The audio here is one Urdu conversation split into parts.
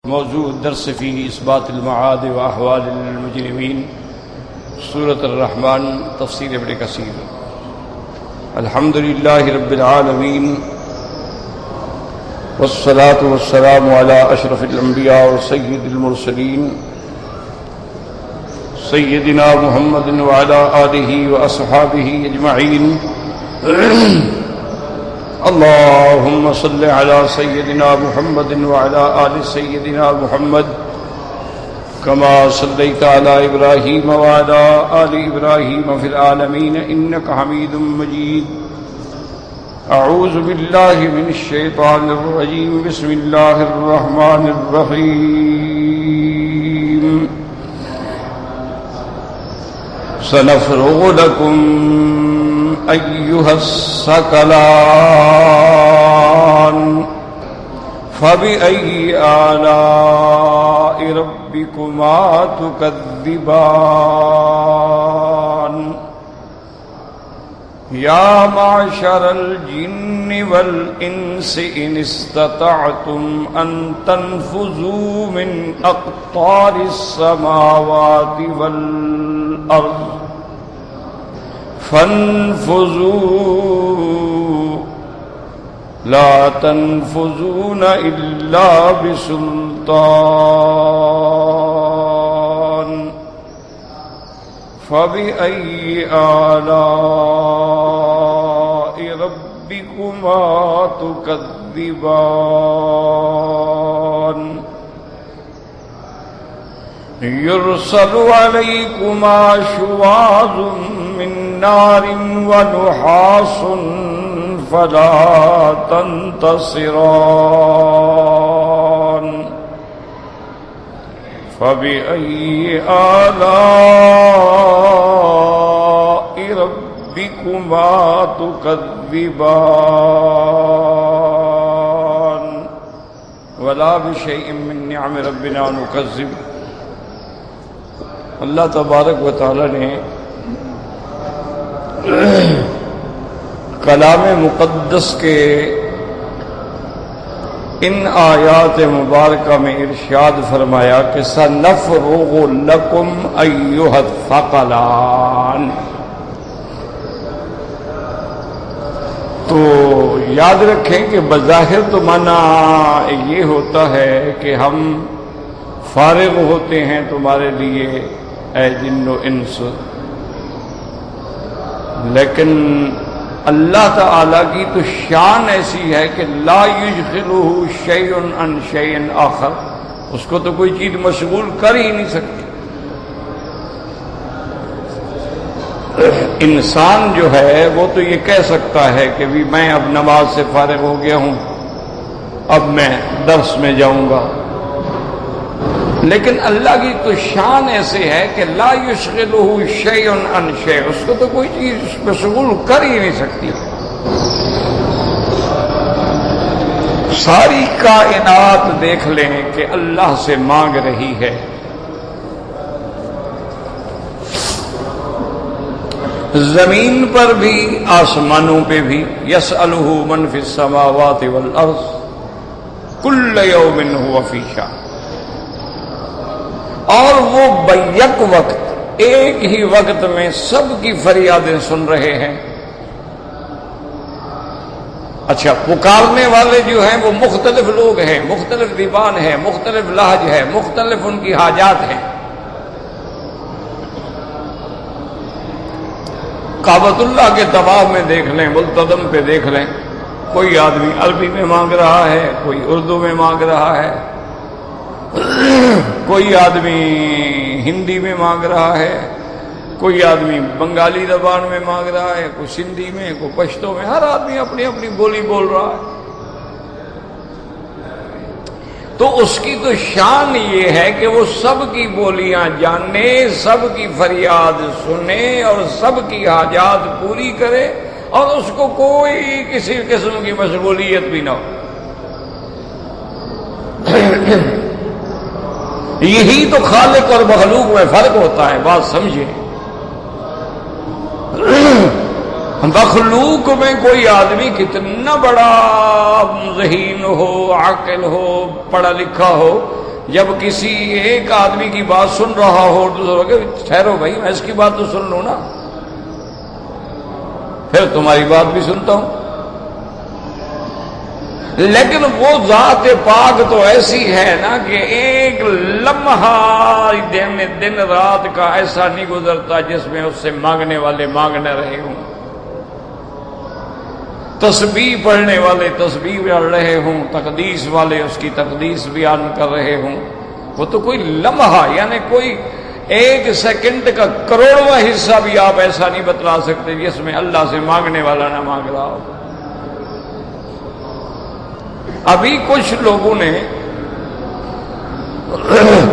موضوع الدرس فيه إثبات المعاد وأحوال المجرمين سورة الرحمن تفسیر ابن کثیر. الحمد لله رب العالمين والصلاة والسلام على أشرف الأنبياء وسيد المرسلين سيدنا محمد وعلى آله وأصحابه أجمعين. اللهم صل على سيدنا محمد وعلى آل سيدنا محمد كما صليت على إبراهيم وعلى آل إبراهيم في العالمين إنك حميد مجيد. أعوذ بالله من الشيطان الرجيم. بسم الله الرحمن الرحيم. سنفرغ لكم أيها الثقلان فبأي آلاء ربكما تكذبان. يا معشر الجن والإنس إن استطعتم أن تنفذوا من أقطار السماوات والأرض فانفذوا لا تنفذون إلا بسلطان. فبأي آلاء ربكما تكذبان. يرسل عليكما شواظ من نار ونحاس فلا تنتصران. فبأي آلاء ربكما تكذبان. ولا بشيء من نعم ربنا نكذب. اللہ تبارک و تعالی نے کلام مقدس کے ان آیات مبارکہ میں ارشاد فرمایا کہ سنفرغ لکم ایھا الثقلان. تو یاد رکھیں کہ بظاہر تو معنی یہ ہوتا ہے کہ ہم فارغ ہوتے ہیں تمہارے لیے اے جن و انس، لیکن اللہ تعالی کی تو شان ایسی ہے کہ لا یشغلہ شیء عن شیء آخر، اس کو تو کوئی چیز مشغول کر ہی نہیں سکتی. انسان جو ہے وہ تو یہ کہہ سکتا ہے کہ بھی میں اب نماز سے فارغ ہو گیا ہوں، اب میں درس میں جاؤں گا، لیکن اللہ کی تو شان ایسے ہے کہ لا یشغلہ شیء عن شیء، اس کو تو کوئی چیز مشغول کر ہی نہیں سکتی. ساری کائنات دیکھ لیں کہ اللہ سے مانگ رہی ہے. زمین پر بھی آسمانوں پہ بھی یسألہ من فی السماوات والارض کل یوم ھو فی شأن. اور وہ بیک وقت ایک ہی وقت میں سب کی فریادیں سن رہے ہیں. اچھا، پکارنے والے جو ہیں وہ مختلف لوگ ہیں، مختلف زبان ہے، مختلف لہج ہے، مختلف ان کی حاجات ہیں. کعبۃ اللہ کے طواف میں دیکھ لیں، ملتزم پہ دیکھ لیں، کوئی آدمی عربی میں مانگ رہا ہے، کوئی اردو میں مانگ رہا ہے، کوئی آدمی ہندی میں مانگ رہا ہے، کوئی آدمی بنگالی زبان میں مانگ رہا ہے، کوئی سندھی میں، کوئی پشتو میں، ہر آدمی اپنی اپنی بولی بول رہا ہے. تو اس کی تو شان یہ ہے کہ وہ سب کی بولیاں جانے، سب کی فریاد سنے اور سب کی حاجات پوری کرے، اور اس کو کوئی کسی قسم کی مشغولیت بھی نہ ہو. یہی تو خالق اور مخلوق میں فرق ہوتا ہے، بات سمجھے. مخلوق میں کوئی آدمی کتنا بڑا ذہین ہو، عاقل ہو، پڑھا لکھا ہو، جب کسی ایک آدمی کی بات سن رہا ہو دوسروں کہ ٹھہرو بھائی میں اس کی بات تو سن لوں نا، پھر تمہاری بات بھی سنتا ہوں. لیکن وہ ذات پاک تو ایسی ہے نا کہ ایک لمحہ دن رات کا ایسا نہیں گزرتا جس میں اس سے مانگنے والے مانگ نہ رہے ہوں، تسبیح پڑھنے والے تسبیح پڑھ رہے ہوں، تقدیس والے اس کی تقدیس بیان کر رہے ہوں. وہ تو کوئی لمحہ یعنی کوئی ایک سیکنڈ کا کروڑواں حصہ بھی آپ ایسا نہیں بتلا سکتے جس میں اللہ سے مانگنے والا نہ مانگ رہا ہو. ابھی کچھ لوگوں نے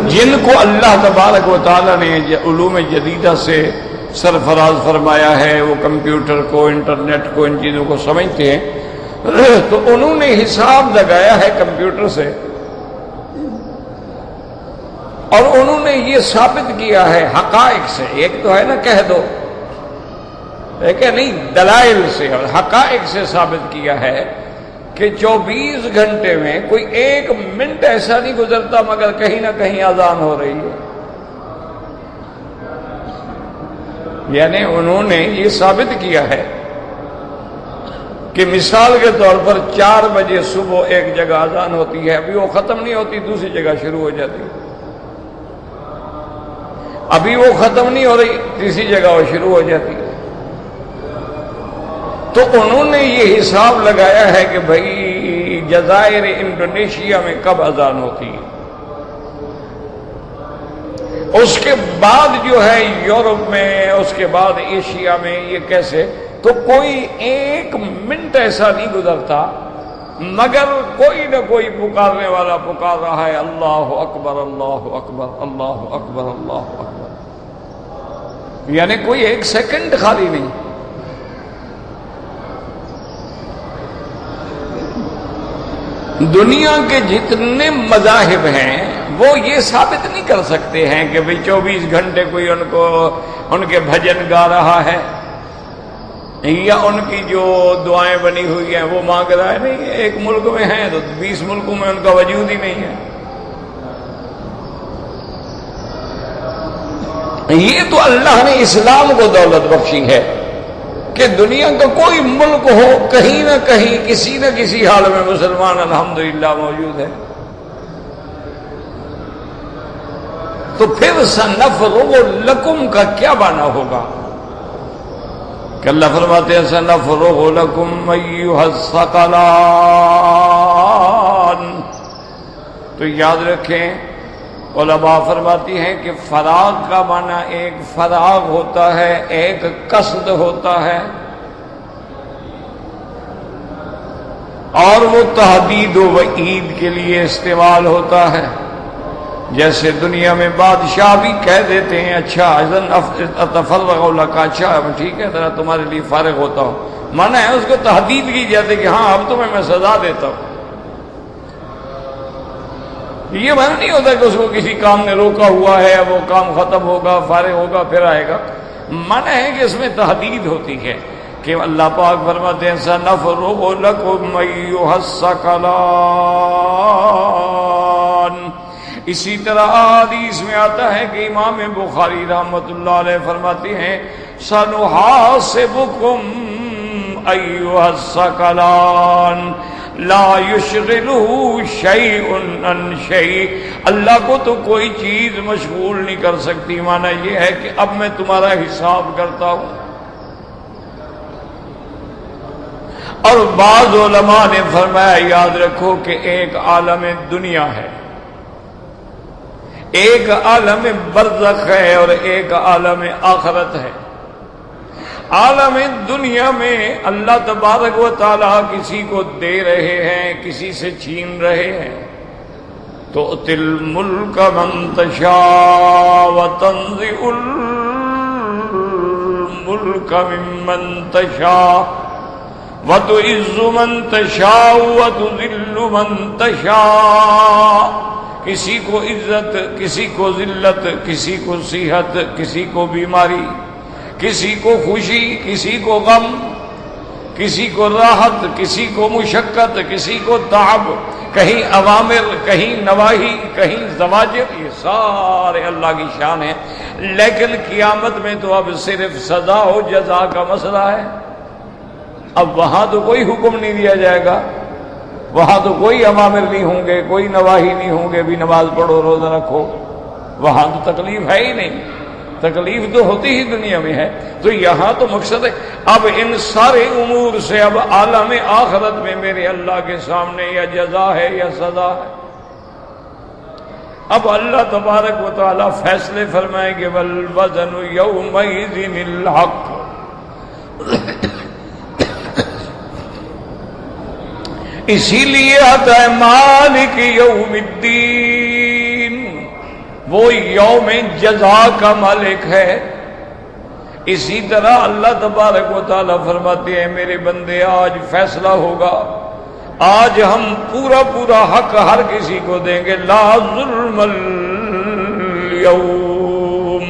جن کو اللہ تبارک و تعالیٰ نے علوم جدیدہ سے سرفراز فرمایا ہے، وہ کمپیوٹر کو انٹرنیٹ کو ان چیزوں کو سمجھتے ہیں، تو انہوں نے حساب لگایا ہے کمپیوٹر سے اور انہوں نے یہ ثابت کیا ہے حقائق سے. ایک تو ہے نا کہہ دو، ایک ہے نہیں دلائل سے اور حقائق سے ثابت کیا ہے کہ 24 گھنٹے میں کوئی ایک منٹ ایسا نہیں گزرتا مگر کہیں نہ کہیں اذان ہو رہی ہے. یعنی انہوں نے یہ ثابت کیا ہے کہ مثال کے طور پر 4 بجے صبح ایک جگہ اذان ہوتی ہے، ابھی وہ ختم نہیں ہوتی دوسری جگہ شروع ہو جاتی ہے، ابھی وہ ختم نہیں ہو رہی تیسری جگہ وہ شروع ہو جاتی ہے. تو انہوں نے یہ حساب لگایا ہے کہ بھائی جزائر انڈونیشیا میں کب اذان ہوتی ہے، اس کے بعد جو ہے یورپ میں، اس کے بعد ایشیا میں، یہ کیسے؟ تو کوئی ایک منٹ ایسا نہیں گزرتا مگر کوئی نہ کوئی پکارنے والا پکار رہا ہے اللہ اکبر اللہ اکبر اللہ اکبر اللہ اکبر. یعنی کوئی ایک سیکنڈ خالی نہیں. دنیا کے جتنے مذاہب ہیں وہ یہ ثابت نہیں کر سکتے ہیں کہ بھئی 24 گھنٹے کوئی ان کے بھجن گا رہا ہے یا ان کی جو دعائیں بنی ہوئی ہیں وہ مانگ رہا ہے. نہیں، ایک ملک میں ہیں تو 20 ملکوں میں ان کا وجود ہی نہیں ہے. یہ تو اللہ نے اسلام کو دولت بخشی ہے کہ دنیا کا کوئی ملک ہو کہیں نہ کہیں کسی نہ کسی حال میں مسلمان الحمدللہ موجود ہے. تو پھر سنفرغ لکم کا کیا معنی ہوگا کہ اللہ فرماتے ہیں سنفرغ لکم ایھا الثقلان. تو یاد رکھیں علماء فرماتی ہیں کہ فراغ کا معنی ایک فراغ ہوتا ہے، ایک قصد ہوتا ہے، اور وہ تحدید و وعید کے لیے استعمال ہوتا ہے. جیسے دنیا میں بادشاہ بھی کہہ دیتے ہیں اچھا اذن اتفرغ لک، اچھا ٹھیک ہے ذرا تمہارے لیے فارغ ہوتا ہوں. معنی ہے اس کو تحدید کی جاتی کہ ہاں اب تمہیں میں سزا دیتا ہوں. یہ معنی نہیں ہوتا کہ اس کو کسی کام نے روکا ہوا ہے، وہ کام ختم ہوگا فارغ ہوگا پھر آئے گا. معنی ہے کہ اس میں تحدید ہوتی ہے کہ اللہ پاک فرماتے ہیں سنفرغ لکم ایھا الثقلان. اسی طرح حدیث میں آتا ہے کہ امام بخاری رحمۃ اللہ علیہ فرماتے ہیں سنحاسبکم ایھا الثقلان لا یشغلہ شیء عن شیء. اللہ کو تو کوئی چیز مشغول نہیں کر سکتی. معنی یہ ہے کہ اب میں تمہارا حساب کرتا ہوں. اور بعض علماء نے فرمایا یاد رکھو کہ ایک عالم دنیا ہے، ایک عالم برزخ ہے اور ایک عالم آخرت ہے. عالم دنیا میں اللہ تبارک و تعالی کسی کو دے رہے ہیں، کسی سے چھین رہے ہیں. تؤتی الملک من تشاء وتنزع الملک ممن تشاء وتعز من تشاء وتذل من تشاء. کسی کو عزت، کسی کو ذلت، کسی کو صحت، کسی کو بیماری، کسی کو خوشی، کسی کو غم، کسی کو راحت، کسی کو مشقت، کسی کو تعب، کہیں اوامر، کہیں نواہی، کہیں زواجر، یہ سارے اللہ کی شان ہے. لیکن قیامت میں تو اب صرف سزا و جزا کا مسئلہ ہے. اب وہاں تو کوئی حکم نہیں دیا جائے گا، وہاں تو کوئی اوامر نہیں ہوں گے، کوئی نواہی نہیں ہوں گے بھی نماز پڑھو روزہ رکھو. وہاں تو تکلیف ہے ہی نہیں، تکلیف تو ہوتی ہی دنیا میں ہے. تو یہاں تو مقصد ہے اب ان سارے امور سے اب عالم آخرت میں میرے اللہ کے سامنے یا جزا ہے یا سزا ہے. اب اللہ تبارک و تعالی فیصلے فرمائیں گے والوزن یومئذ الحق. اسی لیے آتا ہے مالک یوم الدین، وہ یوم جزا کا مالک ہے. اسی طرح اللہ تبارک و تعالیٰ فرماتے ہیں میرے بندے آج فیصلہ ہوگا، آج ہم پورا پورا حق ہر کسی کو دیں گے. لا ظلم اليوم،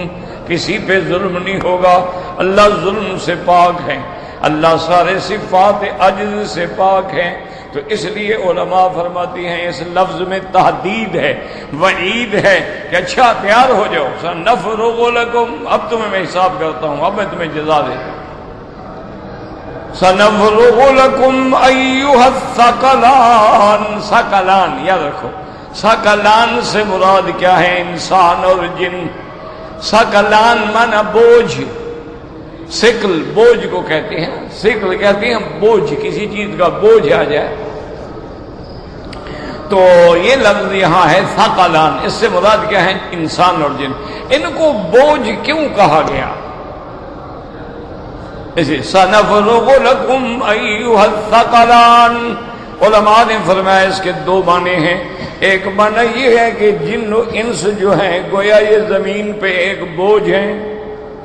کسی پہ ظلم نہیں ہوگا. اللہ ظلم سے پاک ہیں، اللہ سارے صفات عجز سے پاک ہیں. تو اس لیے علماء فرماتی ہیں اس لفظ میں تحدید ہے، وعید ہے کہ اچھا تیار ہو جاؤ، سنفرغ لکم، اب تمہیں میں حساب کرتا ہوں، اب میں تمہیں جزا دیتا ہوں. سنفرغ لکم ایھا الثقلان. ثقلان یاد رکھو، ثقلان سے مراد کیا ہے؟ انسان اور جن. ثقلان مانا بوجھ، ثقل بوجھ کو کہتے ہیں، ثقل کہتے ہیں بوجھ، کسی چیز کا بوجھ آ جائے. تو یہ لفظ یہاں ہے ثقلان، اس سے مراد کیا ہے؟ انسان اور جن. ان کو بوجھ کیوں کہا گیا؟ اسی سنفرغ لکم ایھا الثقلان. علماء نے فرمایا اس کے دو معنی ہیں. ایک معنی یہ ہے کہ جن و انس جو ہیں گویا یہ زمین پہ ایک بوجھ ہیں،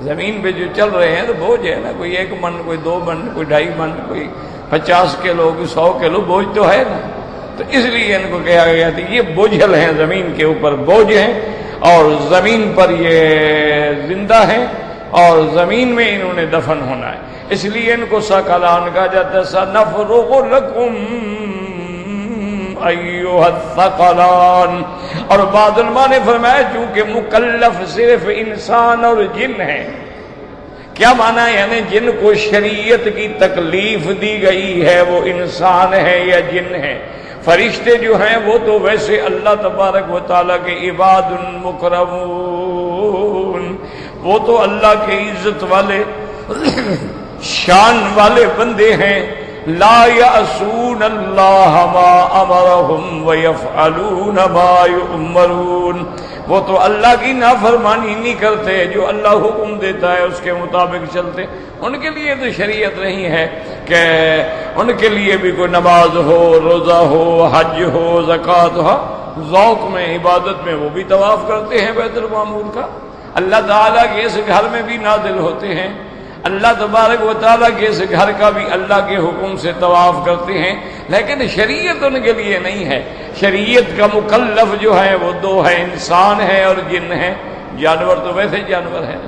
زمین پہ جو چل رہے ہیں تو بوجھ ہے نا، کوئی 1 من، کوئی 2 من، کوئی 2.5 من، کوئی 50 کلو، کوئی 100 کلو، بوجھ تو ہے نا. تو اس لیے ان کو کہا گیا تھا یہ بوجھل ہیں، زمین کے اوپر بوجھ ہیں اور زمین پر یہ زندہ ہیں اور زمین میں انہوں نے دفن ہونا ہے. اس لیے ان کو ثقلان کہا جاتا ہے. سنفرغ لکم ایھا الثقلان. اور بعض علماء نے فرمایا چونکہ مکلف صرف انسان اور جن ہے. کیا معنی ہے؟ یعنی جن کو شریعت کی تکلیف دی گئی ہے وہ انسان ہے یا جن ہے. فرشتے جو ہیں وہ تو ویسے اللہ تبارک و تعالیٰ کے عباد مکرمون، وہ تو اللہ کے عزت والے شان والے بندے ہیں. لا یعصون اللہ ما امرهم ویفعلون ما یؤمرون. وہ تو اللہ کی نافرمانی نہیں کرتے، جو اللہ حکم دیتا ہے اس کے مطابق چلتے. ان کے لیے تو شریعت نہیں ہے کہ ان کے لیے بھی کوئی نماز ہو، روزہ ہو، حج ہو، زکوٰۃ ہو. ذوق میں، عبادت میں وہ بھی طواف کرتے ہیں بیت المعمور کا. اللہ تعالیٰ کے اس گھر میں بھی نازل ہوتے ہیں. اللہ تبارک و تعالیٰ کے اس گھر کا بھی اللہ کے حکم سے طواف کرتے ہیں. لیکن شریعت ان کے لیے نہیں ہے. شریعت کا مکلف جو ہے وہ 2 ہے، انسان ہے اور جن ہے. جانور تو ویسے جانور ہیں.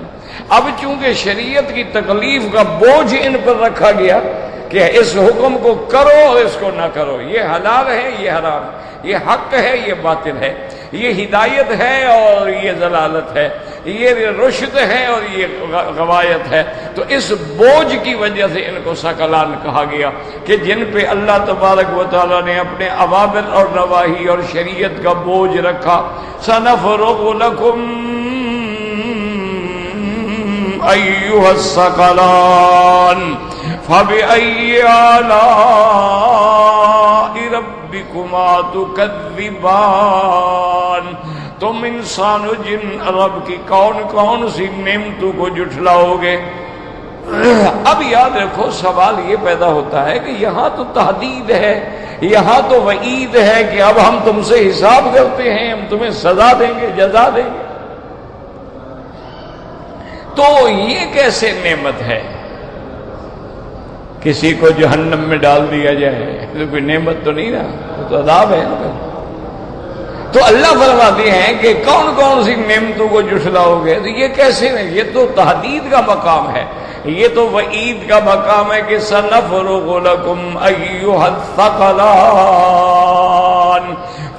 اب چونکہ شریعت کی تکلیف کا بوجھ ان پر رکھا گیا کہ اس حکم کو کرو اور اس کو نہ کرو، یہ حلال ہے، یہ حرام ہے، یہ حق ہے، یہ باطل ہے، یہ ہدایت ہے اور یہ ضلالت ہے، یہ رشد ہے اور یہ غوایت ہے. تو اس بوجھ کی وجہ سے ان کو ثقلان کہا گیا کہ جن پہ اللہ تبارک و تعالیٰ نے اپنے اوامر اور نواہی اور شریعت کا بوجھ رکھا. سنفرغ لکم ایھا الثقلان فبأي آلاء ربكما تكذبان. تم انسان و جن رب کی کون کون سی نعمتوں کو جھٹلاؤ گے؟ اب یاد رکھو سوال یہ پیدا ہوتا ہے کہ یہاں تو تحدید ہے، یہاں تو وعید ہے کہ اب ہم تم سے حساب کرتے ہیں، ہم تمہیں سزا دیں گے، جزا دیں گے. تو یہ کیسے نعمت ہے کسی کو جہنم میں ڈال دیا جائے؟ تو کوئی نعمت تو نہیں نا، تو عذاب ہے نا. تو اللہ فرماتے ہیں کہ کون کون سی نعمتوں کو جھٹلاؤ گے؟ تو یہ کیسے نہیں؟ یہ تو تحدید کا مقام ہے، یہ تو وعید کا مقام ہے کہ سنفرغ لکم ایھا الثقلان.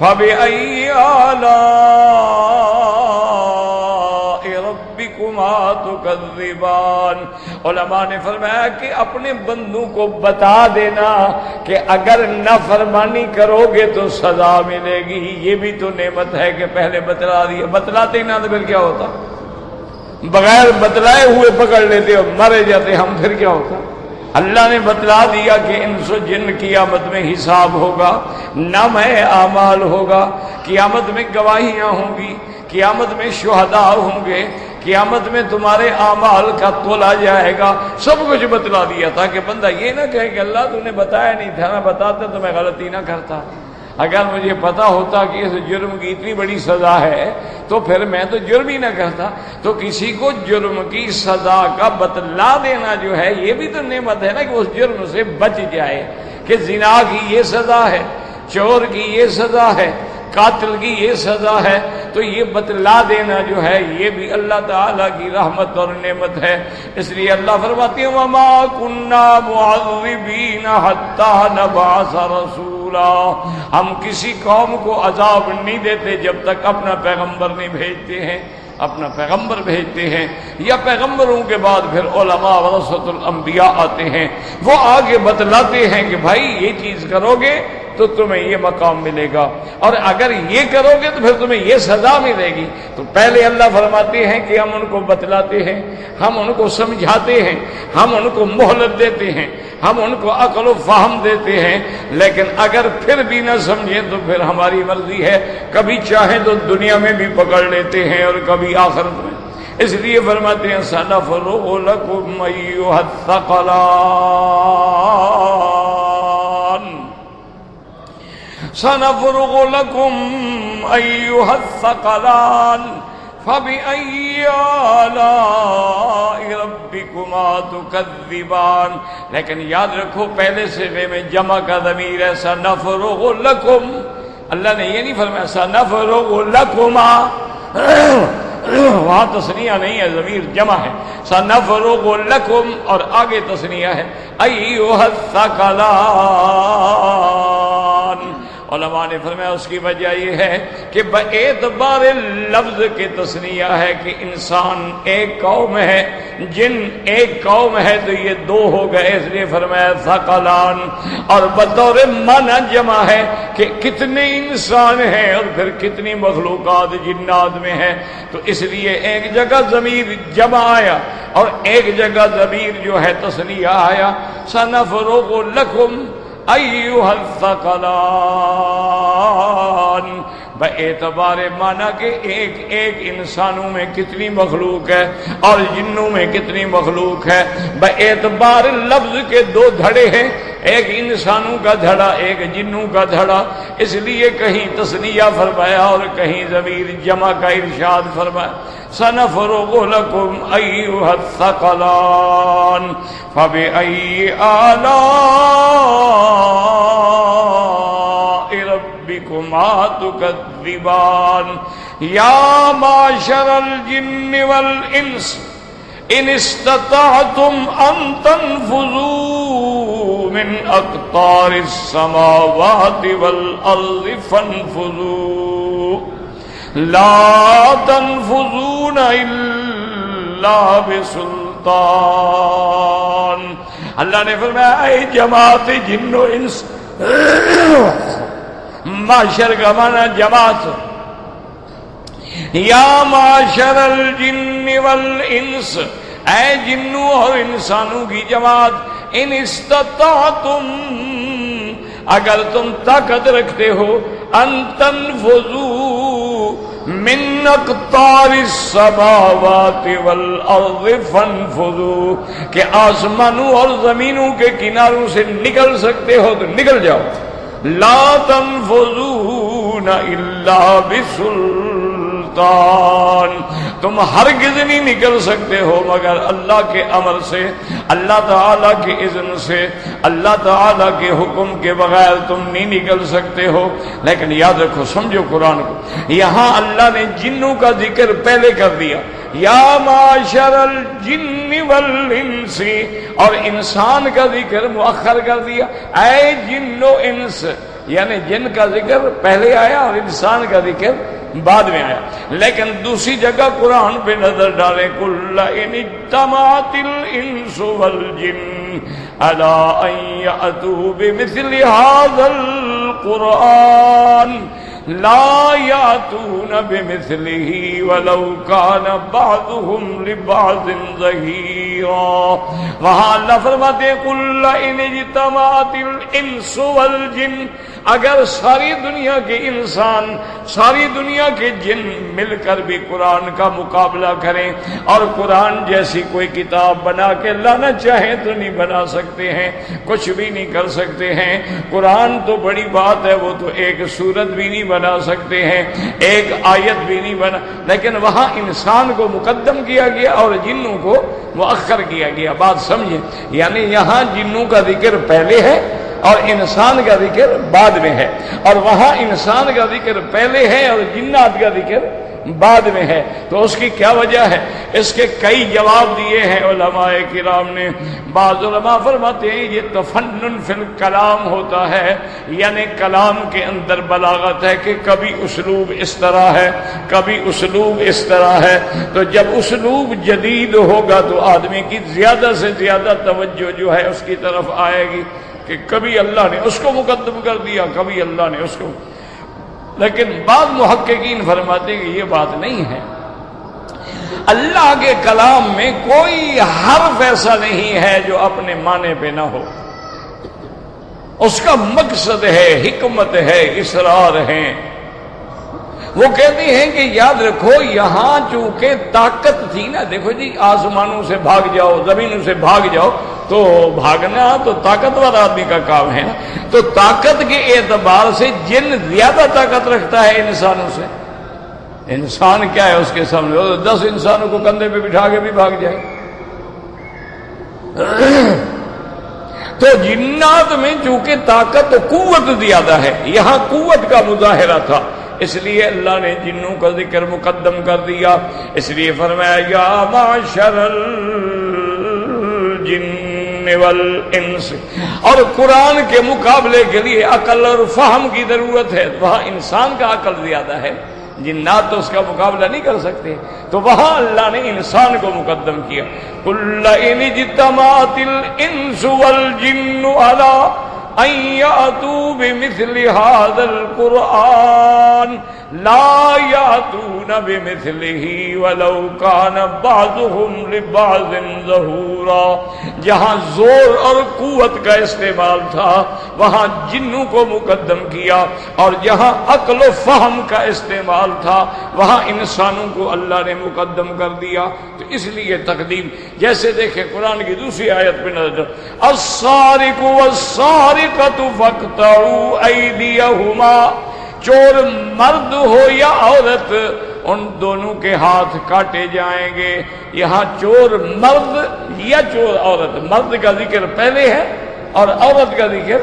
فَبِأَيِّ آلَاءِ رَبِّكُمَا تُكَذِّبَانِ۔ علماء نے فرمایا کہ اپنے بندوں کو بتا دینا کہ اگر نافرمانی کرو گے تو سزا ملے گی، یہ بھی تو نعمت ہے کہ پہلے بتلا دیا، بتلاتے ہی نہ تو پھر کیا ہوتا؟ بغیر بتلائے ہوئے پکڑ لیتے اور مرے جاتے ہم، پھر کیا ہوتا؟ اللہ نے بتلا دیا کہ انس و جن قیامت میں حساب ہوگا، نام اعمال ہوگا، قیامت میں گواہیاں ہوں گی، قیامت میں شہداء ہوں گے، قیامت میں تمہارے اعمال کا تولا جائے گا، سب کچھ بتلا دیا تاکہ بندہ یہ نہ کہے کہ اللہ تو نے بتایا نہیں تھا، نہ بتاتا تو میں غلطی نہ کرتا، اگر مجھے پتا ہوتا کہ اس جرم کی اتنی بڑی سزا ہے تو پھر میں تو جرم ہی نہ کرتا۔ تو کسی کو جرم کی سزا کا بتلا دینا جو ہے یہ بھی تو نعمت ہے نا کہ اس جرم سے بچ جائے، کہ زنا کی یہ سزا ہے، چور کی یہ سزا ہے، قاتل کی یہ سزا ہے، تو یہ بتلا دینا جو ہے یہ بھی اللہ تعالیٰ کی رحمت اور نعمت ہے۔ اس لیے اللہ فرماتے ہیں وَمَا كُنَّا مُعَذِّبِينَ حَتَّى نَبْعَثَ رَسُولًا، ہم کسی قوم کو عذاب نہیں دیتے جب تک اپنا پیغمبر نہیں بھیجتے ہیں، اپنا پیغمبر بھیجتے ہیں، یا پیغمبروں کے بعد پھر علماء ورثۃ الانبیاء آتے ہیں، وہ آگے بتلاتے ہیں کہ بھائی یہ چیز کرو گے تو تمہیں یہ مقام ملے گا، اور اگر یہ کرو گے تو پھر تمہیں یہ سزا ملے گی۔ تو پہلے اللہ فرماتے ہیں کہ ہم ان کو بتلاتے ہیں، ہم ان کو سمجھاتے ہیں، ہم ان کو مہلت دیتے ہیں، ہم ان کو عقل و فہم دیتے ہیں، لیکن اگر پھر بھی نہ سمجھیں تو پھر ہماری مرضی ہے، کبھی چاہیں تو دنیا میں بھی پکڑ لیتے ہیں اور کبھی آخرت میں۔ اس لیے فرماتے ہیں سَنَفْرُغُ لَكُمْ أَيُّهَ الثَّقَلَانِ، سَنَفْرُغُ لَكُمْ أَيُّهَ الثَّقَلَانِ فَبِأَيِّ آلَاءِ رَبِّكُمَا تُكَذِّبَانِ۔ لیکن یاد رکھو پہلے صفحے میں جمع کا ضمیر ہے سَنَفْرُغُ لَكُمْ، اللہ نے یہ نہیں فرمایا سَنَفْرُغُ لَكُمَا، وہاں تثنیہ نہیں ہے، ضمیر جمع ہے، سَنَفْرُغُ لَكُمْ اور آگے تثنیہ ہے أَيُّهَ الثَّقَلَانِ۔ علماء نے فرمایا اس کی وجہ یہ ہے کہ باعتبار لفظ کے تثنیہ ہے کہ انسان ایک قوم ہے، جن ایک قوم ہے تو یہ دو ہو گئے، اس لیے فرمایا ثقلان، اور بطور معنی جمع ہے کہ کتنے انسان ہیں اور پھر کتنی مخلوقات جنات میں ہیں، تو اس لیے ایک جگہ ضمیر جمع آیا اور ایک جگہ ضمیر جو ہے تثنیہ آیا سَنَفْرُغُ لَكُمْ أَيُّهَ الثَّقَلَانِ، باعتبار معنی کہ ایک ایک انسانوں میں کتنی مخلوق ہے اور جنوں میں کتنی مخلوق ہے، باعتبار لفظ کے دو دھڑے ہیں، ایک انسانوں کا دھڑا ایک جنوں کا دھڑا، اس لیے کہیں تثنیہ فرمایا اور کہیں ضمیر جمع کا ارشاد فرمایا سَنَفْرُغُ لَكُمْ أَيُّهَ الثَّقَلَانِ فَبِأَيِّ آلَاءِ رَبِّكُمَا تُكَذِّبَانِ يَا مَعْشَرَ الْجِنِّ وَالْإِنسِ إِنِ اسْتَطَعْتُمْ أَن تَنفُذُوا مِنْ أَقْطَارِ السَّمَاوَاتِ وَالْأَرْضِ فَانفُذُوا لا تنفذون الا بسلطان۔ اللہ نے فرمایا اے جماعت جن و انس، معاشر کا معنی جماعت، یا معاشر الجن والانس، اے جنوں اور انسانوں کی جماعت، ان استطعتم، اگر تم طاقت رکھتے ہو، ان تنفذوا من اقطار السماوات والارض فانفذوا، کہ آسمانوں اور زمینوں کے کناروں سے نکل سکتے ہو تو نکل جاؤ، لا تنفذون الا بسلطان، تم ہرگز نہیں نکل سکتے ہو مگر اللہ کے امر سے، اللہ تعالیٰ کے اذن سے، اللہ تعالیٰ کے حکم کے بغیر تم نہیں نکل سکتے ہو۔ لیکن یاد رکھو، سمجھو قرآن کو، یہاں اللہ نے جنوں کا ذکر پہلے کر دیا، یا معاشر الجن والانس، اور انسان کا ذکر مؤخر کر دیا، اے جن و انس، یعنی جن کا ذکر پہلے آیا اور انسان کا ذکر بعد میں آیا. لیکن دوسری جگہ قرآن پہ نظر ڈالیں کل ان اجتمعت الانس والجن علی ان یأتوا بمثل هذا القرآن لا یأتون بمثله ولو کان بعضهم لبعض ظہیرا. وہاں اللہ فرماتے ہیں کل ان اجتمعت الانس والجن، اگر ساری دنیا کے انسان ساری دنیا کے جن مل کر بھی قرآن کا مقابلہ کریں اور قرآن جیسی کوئی کتاب بنا کے لانا چاہیں تو نہیں بنا سکتے ہیں، کچھ بھی نہیں کر سکتے ہیں. قرآن تو بڑی بات ہے، وہ تو ایک سورت بھی نہیں بنا سکتے ہیں، ایک آیت بھی نہیں بنا، لیکن وہاں انسان کو مقدم کیا گیا اور جنوں کو مؤخر کیا گیا. بات سمجھیں، یعنی یہاں جنوں کا ذکر پہلے ہے اور انسان کا ذکر بعد میں ہے، اور وہاں انسان کا ذکر پہلے ہے اور جنات کا ذکر بعد میں ہے. تو اس کی کیا وجہ ہے؟ اس کے کئی جواب دیے ہیں علماء کرام نے. بعض علماء فرماتے ہیں یہ تفنن فی الکلام ہوتا ہے، یعنی کلام کے اندر بلاغت ہے کہ کبھی اسلوب اس طرح ہے، کبھی اسلوب اس طرح ہے. تو جب اسلوب جدید ہوگا تو آدمی کی زیادہ سے زیادہ توجہ جو ہے اس کی طرف آئے گی کہ کبھی اللہ نے اس کو مقدم کر دیا، کبھی اللہ نے اس کو. لیکن بعض محققین فرماتے ہیں کہ یہ بات نہیں ہے. اللہ کے کلام میں کوئی حرف ایسا نہیں ہے جو اپنے معنی پہ نہ ہو. اس کا مقصد ہے، حکمت ہے، اسرار ہے. وہ کہتے ہیں کہ یاد رکھو یہاں چونکہ طاقت تھی نا، دیکھو جی آسمانوں سے بھاگ جاؤ، زمینوں سے بھاگ جاؤ، تو بھاگنا تو طاقتور آدمی کا کام ہے نا. تو طاقت کے اعتبار سے جن زیادہ طاقت رکھتا ہے انسانوں سے. انسان کیا ہے اس کے سامنے؟ 10 انسانوں کو کندھے پہ بٹھا کے بھی بھاگ جائے. تو جنات میں چونکہ طاقت قوت زیادہ ہے، یہاں قوت کا مظاہرہ تھا، اس لیے اللہ نے جنوں کا ذکر مقدم کر دیا. اس لیے فرمایا یا معشر الجن والانس. اور قرآن کے مقابلے کے لیے عقل اور فہم کی ضرورت ہے. وہاں انسان کا عقل زیادہ ہے، جنات تو اس کا مقابلہ نہیں کر سکتے، تو وہاں اللہ نے انسان کو مقدم کیا. قل ان اجتمعت الانس والجن علی ان یأتوا بمثل هذا القرآن لا یأتون بمثله ولو کان بعضهم لبعض ظہورا. جہاں زور اور قوت کا استعمال تھا وہاں جنوں کو مقدم کیا، اور جہاں عقل و فہم کا استعمال تھا وہاں انسانوں کو اللہ نے مقدم کر دیا. تو اس لیے تقدیم، جیسے دیکھیں قرآن کی دوسری آیت پہ نظر، السارق والسارقۃ فاقطعوا ایدیہما. چور مرد ہو یا عورت، ان دونوں کے ہاتھ کاٹے جائیں گے. یہاں چور مرد یا چور عورت، مرد کا ذکر پہلے ہے اور عورت کا ذکر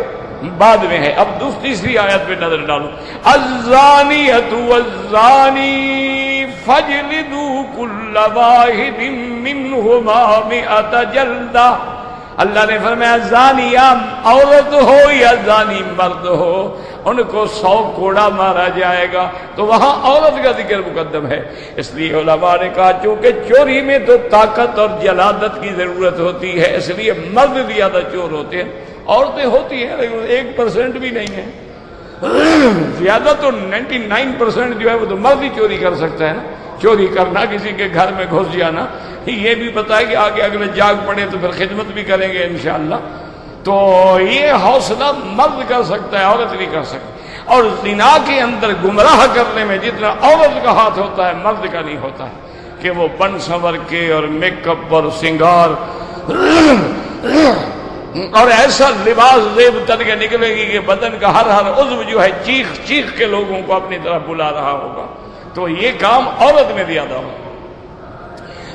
بعد میں ہے. اب تیسری آیت پہ نظر ڈالو، الزانیۃ والزانی فاجلدوا کل واحد منہما 100 جلدہ. اللہ نے فرمایا زانیہ عورت ہو یا زانی مرد ہو، ان کو 100 کوڑا مارا جائے گا. تو وہاں عورت کا ذکر مقدم ہے. اس لیے علماء نے کہا چونکہ چوری میں تو طاقت اور جلادت کی ضرورت ہوتی ہے، اس لیے مرد زیادہ چور ہوتے ہیں. عورتیں ہوتی ہیں لیکن 1% بھی نہیں ہے. زیادہ تو 99% جو ہے وہ تو مرد ہی چوری کر سکتا ہے نا. چوری کرنا، کسی کے گھر میں گھس جانا، یہ بھی پتا ہے کہ آگے اگلے جاگ پڑے تو پھر خدمت بھی کریں گے انشاءاللہ. تو یہ حوصلہ مرد کر سکتا ہے، عورت نہیں کر سکتی. اور زنا کے اندر گمراہ کرنے میں جتنا عورت کا ہاتھ ہوتا ہے مرد کا نہیں ہوتا ہے، کہ وہ بن سنور کے اور میک اپ اور سنگار اور ایسا لباس زیب تن کے نکلے گی کہ بدن کا ہر عضو جو ہے چیخ چیخ کے لوگوں کو اپنی طرف بلا رہا ہوگا. تو یہ کام عورت میں زیادہ ہو.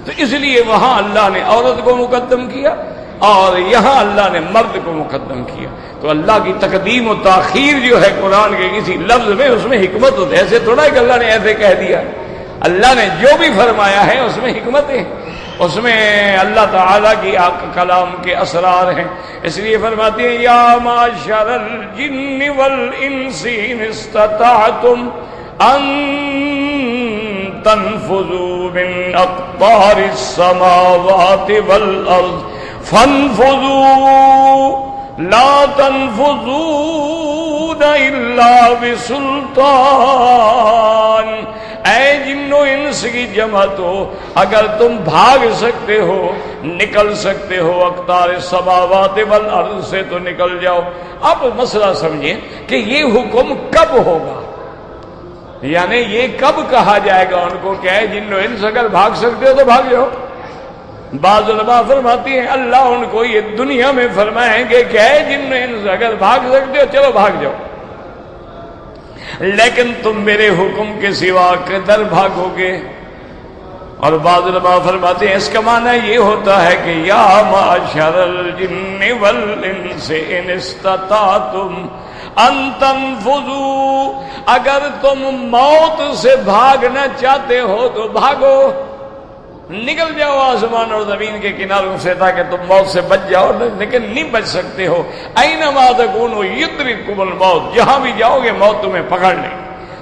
تو اس لیے وہاں اللہ نے عورت کو مقدم کیا اور یہاں اللہ نے مرد کو مقدم کیا. تو اللہ کی تقدیم و تاخیر جو ہے قرآن کے کسی لفظ میں، اس میں حکمت ہوتی ہے. ایسے تھوڑا کہ اللہ نے ایسے کہہ دیا. اللہ نے جو بھی فرمایا ہے اس میں حکمت ہے. اس میں اللہ تعالیٰ کی کلام کے اسرار ہیں. اس لیے فرماتے ہیں یا معشر الجن والانس ان استطعتم ان تنفذوا من اقطار السماوات والارض فانفذوا لا تنفذون الا بسلطان. اے جن و انس کی جماعت ہو، اگر تم بھاگ سکتے ہو، نکل سکتے ہو اقطار السماوات والارض سے تو نکل جاؤ. آپ مسئلہ سمجھیں کہ یہ حکم کب ہوگا، یعنی یہ کب کہا جائے گا ان کو کہ اے جن و انس اگر بھاگ سکتے ہو تو بھاگ جاؤ. بعض علماء فرماتی ہیں اللہ ان کو یہ دنیا میں فرمائیں گے کہ اے جن و انس اگر بھاگ سکتے ہو چلو بھاگ جاؤ، لیکن تم میرے حکم کے سوا کدھر بھاگو گے. اور بعض علماء فرماتے ہیں اس کا معنی یہ ہوتا ہے کہ یا معشر الجن والانس ان استطعتم ان تنفذوا، اگر تم موت سے بھاگنا چاہتے ہو تو بھاگو، نکل جاؤ آسمان اور زمین کے کناروں سے تاکہ تم موت سے بچ جاؤ، لیکن نہیں بچ سکتے ہو. اینما تکونوا یدرککم الموت، جہاں بھی جاؤ گے موت تمہیں پکڑ لے.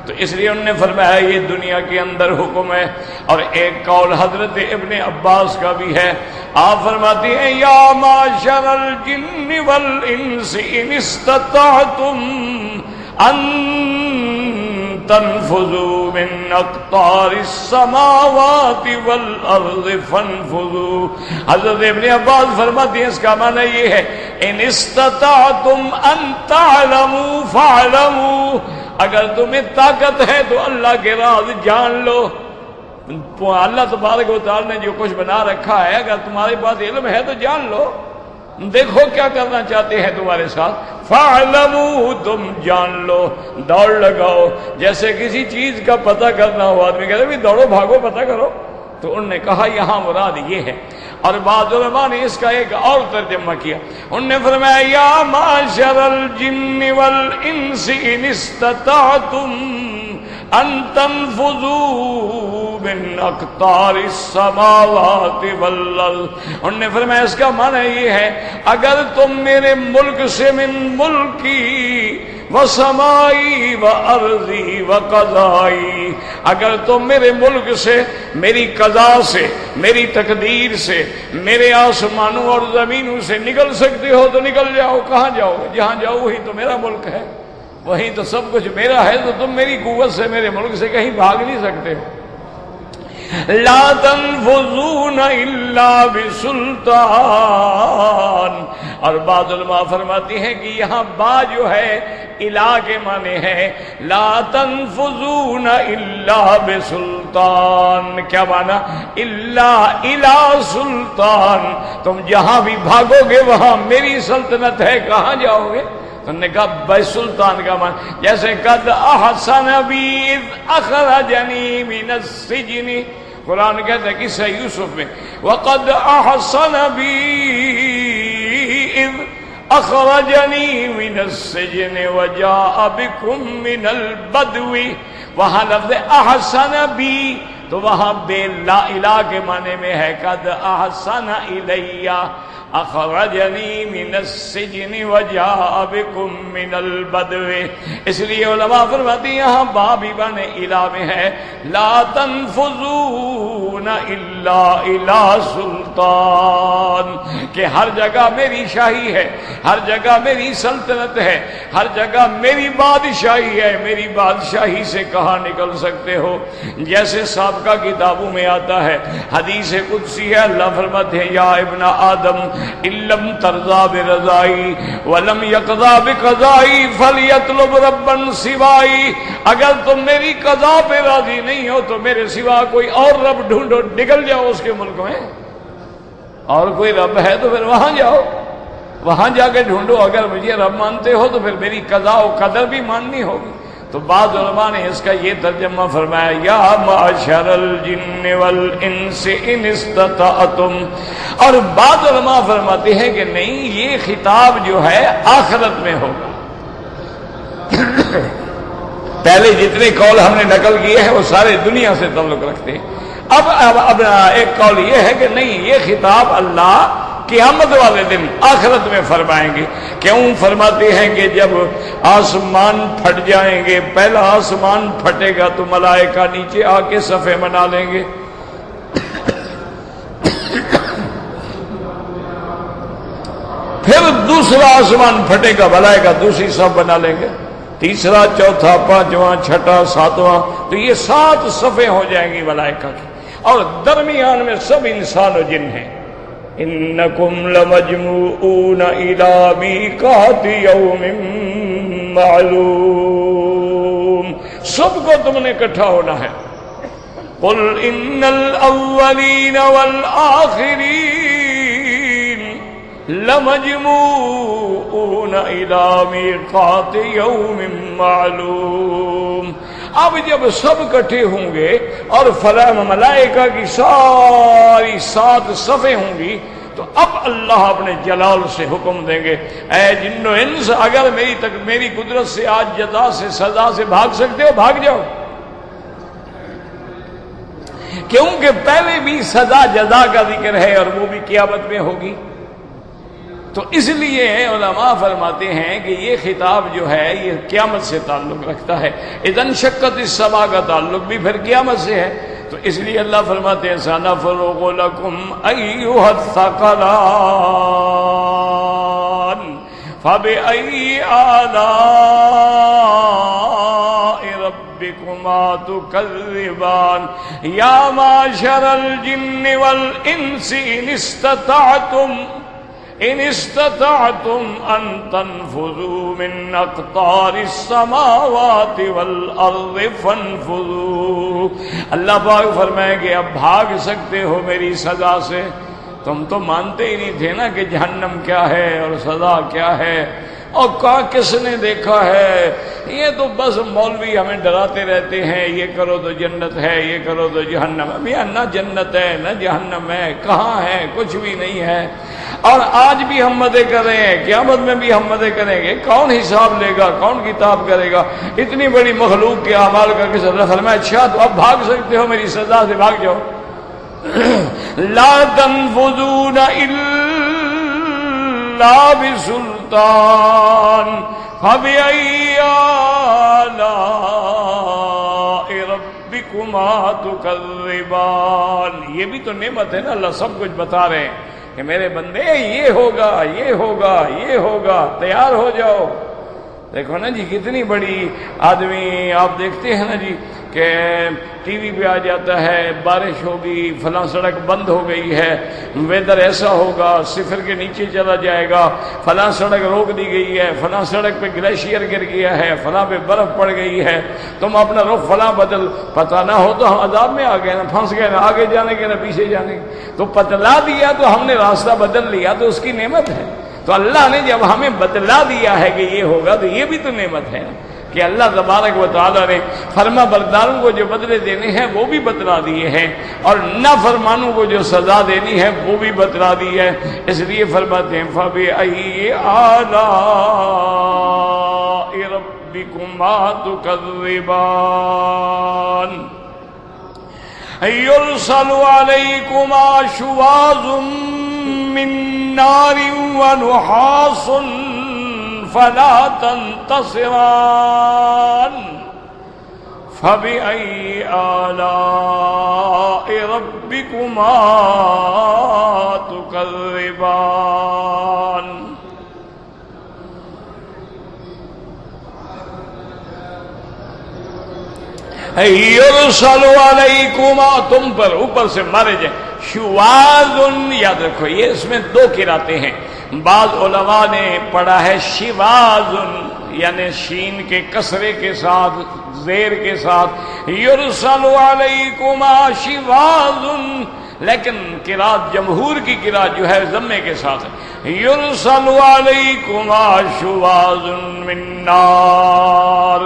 تو اس لیے انہوں نے فرمایا یہ دنیا کے اندر حکم ہے. اور ایک قول حضرت ابن عباس کا بھی ہے، آپ فرماتے ہیں یا معشر الجن والانس ان استطعتم ان تنفذوا من اقطار السماوات والارض فانفذوا. حضرت ابن عباس فرماتے ہیں اس کا معنی یہ ہے ان استطعتم ان تعلموا فاعلموا، اگر تمہیں طاقت ہے تو اللہ کے راز جان لو. اللہ تبارک و تعالی نے جو کچھ بنا رکھا ہے اگر تمہارے پاس علم ہے تو جان لو، دیکھو کیا کرنا چاہتے ہیں تمہارے ساتھ. فَاعْلَمُوا، تم جان لو، دوڑ لگاؤ. جیسے کسی چیز کا پتہ کرنا ہو، آدمی کہتے ہیں دوڑو بھاگو پتہ کرو، تو انہوں نے کہا یہاں مراد یہ ہے. اور بعض علماء نے اس کا ایک اور ترجمہ کیا، انہوں نے فرمایا یا معشر الجن والانس ان استطعتم ان تنفذوا من اقطار السماوات والارض. انہوں نے فرمایا اس کا معنی یہ ہے اگر تم میرے ملک سے من ملکی وسمائی وارضی وقضائی، اگر تم میرے ملک سے، میری قضا سے، میری تقدیر سے، میرے آسمانوں اور زمینوں سے نکل سکتے ہو تو نکل جاؤ. کہاں جاؤ؟ جہاں جاؤ وہی تو میرا ملک ہے، وہی تو سب کچھ میرا ہے. تو تم میری قوت سے میرے ملک سے کہیں بھاگ نہیں سکتے. لا تنفذون الا بسلطان. اور بعض علماء فرماتی ہیں کہ یہاں با جو ہے الہ کے معنی ہے لا تنفذون الا بسلطان. کیا معنی؟ الا الہ سلطان، تم جہاں بھی بھاگو گے وہاں میری سلطنت ہے. کہاں جاؤ گے؟ انہوں نے کہا بے سلطان کا معنی جیسے قد احسن بی اذ اخرجنی من السجن، قرآن کہتا ہے قصہ یوسف میں وقد احسن بی اذ اخرجنی من السجن وجاء بکم من البدو. وہاں لفظ احسن بی تو وہاں بے لا الہ کے معنی میں ہے قد احسن الیہ اخرجنی من السجن وجاء بکم من البدو. اس لیے علماء فرماتے ہیں یہاں بابی بن الہ میں ہے لا تنفذون الا الہ سلطان، کہ ہر جگہ میری شاہی ہے، ہر جگہ میری سلطنت ہے، ہر جگہ میری بادشاہی ہے. میری بادشاہی سے کہاں نکل سکتے ہو؟ جیسے سابقہ کتابوں میں آتا ہے، حدیث قدسی ہے، اللہ فرماتے ہیں یا ابن آدم ان لم ترضى برضائی ولم يقضى بقضائی فلیطلب ربا سوائی. اگر تم میری قضا پہ راضی نہیں ہو تو میرے سوا کوئی اور رب ڈھونڈو، نکل جاؤ اس کے ملک میں. اور کوئی رب ہے تو پھر وہاں جاؤ، وہاں جا کے ڈھونڈو. اگر مجھے رب مانتے ہو تو پھر میری قضا و قدر بھی ماننی ہوگی. تو بعض علماء نے اس کا یہ ترجمہ فرمایا یا معشر الجن والانس ان استطعتم. اور بعض علماء فرماتے ہیں کہ نہیں، یہ خطاب جو ہے آخرت میں ہوگا. پہلے جتنے قول ہم نے نقل کیے ہیں وہ سارے دنیا سے تعلق رکھتے ہیں. اب ایک قول یہ ہے کہ نہیں، یہ خطاب اللہ قیامت والے دن آخرت میں فرمائیں گے۔ کیوں فرماتے ہیں کہ جب آسمان پھٹ جائیں گے، پہلا آسمان پھٹے گا تو ملائکہ نیچے آ کے صفے بنا لیں گے، پھر دوسرا آسمان پھٹے گا، ملائکہ دوسری صف بنا لیں گے، تیسرا، چوتھا، پانچواں، چھٹا، ساتواں، تو یہ 7 صفیں ہو جائیں گی ملائکہ کی، اور درمیان میں سب انسان و جن ہیں۔ انکم لمجموعون الی میقات یوم معلوم، سب کو تم نے اکٹھا ہونا ہے۔ قل ان الاولین والآخرین لمجموعون الی میقات یوم معلوم۔ اب جب سب اکٹھے ہوں گے اور فلاں ملائکہ کی ساری 7 صفیں ہوں گی، تو اب اللہ اپنے جلال سے حکم دیں گے، اے جن و انس، اگر میری قدرت سے آج جزا سے سزا سے بھاگ سکتے ہو بھاگ جاؤ، کیونکہ پہلے بھی سزا جزا کا ذکر ہے اور وہ بھی قیامت میں ہوگی۔ تو اس لیے علماء فرماتے ہیں کہ یہ خطاب جو ہے یہ قیامت سے تعلق رکھتا ہے، اذا انشقت السماء کا تعلق بھی پھر قیامت سے ہے۔ تو اس لیے اللہ فرماتے ہیں سنفرغ لکم ایھا الثقلان فبأي آلاء ربكما تكذبان يا معشر الجن والإنس إن استطعتم أن تنفذوا من أقطار السماوات والأرض فانفذوا۔ اللہ پاک فرمائے کہ اب بھاگ سکتے ہو میری سزا سے، تم تو مانتے ہی نہیں تھے نا کہ جہنم کیا ہے اور سزا کیا ہے، اور کہا کس نے دیکھا ہے، یہ تو بس مولوی ہمیں ڈراتے رہتے ہیں، یہ کرو تو جنت ہے، یہ کرو تو جہنم ہے۔ بھیا نہ جنت ہے نہ جہنم ہے، کہاں ہے؟ کچھ بھی نہیں ہے۔ اور آج بھی ہم مدے کر رہے ہیں، قیامت میں بھی ہم مدے کریں گے، کون حساب لے گا، کون کتاب کرے گا؟ اتنی بڑی مخلوق کے اعمال کر کے اللہ فرمایا اچھا تو اب بھاگ سکتے ہو میری سزا سے، بھاگ جاؤ۔ لا تنفذون الا بسلطان فبأي آلاء ربكما تكذبان۔ یہ بھی تو نعمت ہے نا، اللہ سب کچھ بتا رہے ہیں کہ میرے بندے یہ ہوگا یہ ہوگا یہ ہوگا، تیار ہو جاؤ۔ دیکھو نا جی کتنی بڑی آدمی، آپ دیکھتے ہیں نا جی کہ ٹی وی پہ آ جاتا ہے بارش ہوگی، فلاں سڑک بند ہو گئی ہے، ویدر ایسا ہوگا، 0 کے نیچے چلا جائے گا، فلاں سڑک روک دی گئی ہے، فلاں سڑک پہ گلیشیئر گر گیا ہے، فلاں پہ برف پڑ گئی ہے، تم اپنا رخ فلاں بدل، پتہ نہ ہو تو ہم عذاب میں آ گئے نا، پھنس گئے نا، آگے جانے کے نہ پیچھے جانے کے، تو بتلا دیا تو ہم نے راستہ بدل لیا تو اس کی نعمت ہے۔ تو اللہ نے جب ہمیں بتلا دیا ہے کہ یہ ہوگا تو یہ بھی تو نعمت ہے کہ اللہ تبارک و تعالیٰ نے فرما برداروں کو جو بدلے دینے ہیں وہ بھی بتلا دیے ہیں، اور نافرمانوں کو جو سزا دینی ہے وہ بھی بتلا دی ہے۔ اس لیے فرماتے ہیں فَبِأَيِّ آلَاءِ رَبِّكُمَا تُكَذِّبَانِ يُرْسَلُ عَلَيْكُمَا شُوَاظٌ مِّن نَّارٍ وَنُحَاسٌ فلا تنتصران فبأي آلاء ربكما تكذبان۔ یرسل علیکما، تم پر اوپر سے مارے جائیں، شواذ، یاد رکھو یہ اس میں 2 قراتیں ہیں، بعض علماء نے پڑھا ہے شواذ، یعنی شین کے کسرے کے ساتھ، زیر کے ساتھ، یرسل علیکما شواذ، لیکن قرات جمہور کی قرات جو ہے ضمے کے ساتھ، یرسل علیکما شواذ من نار۔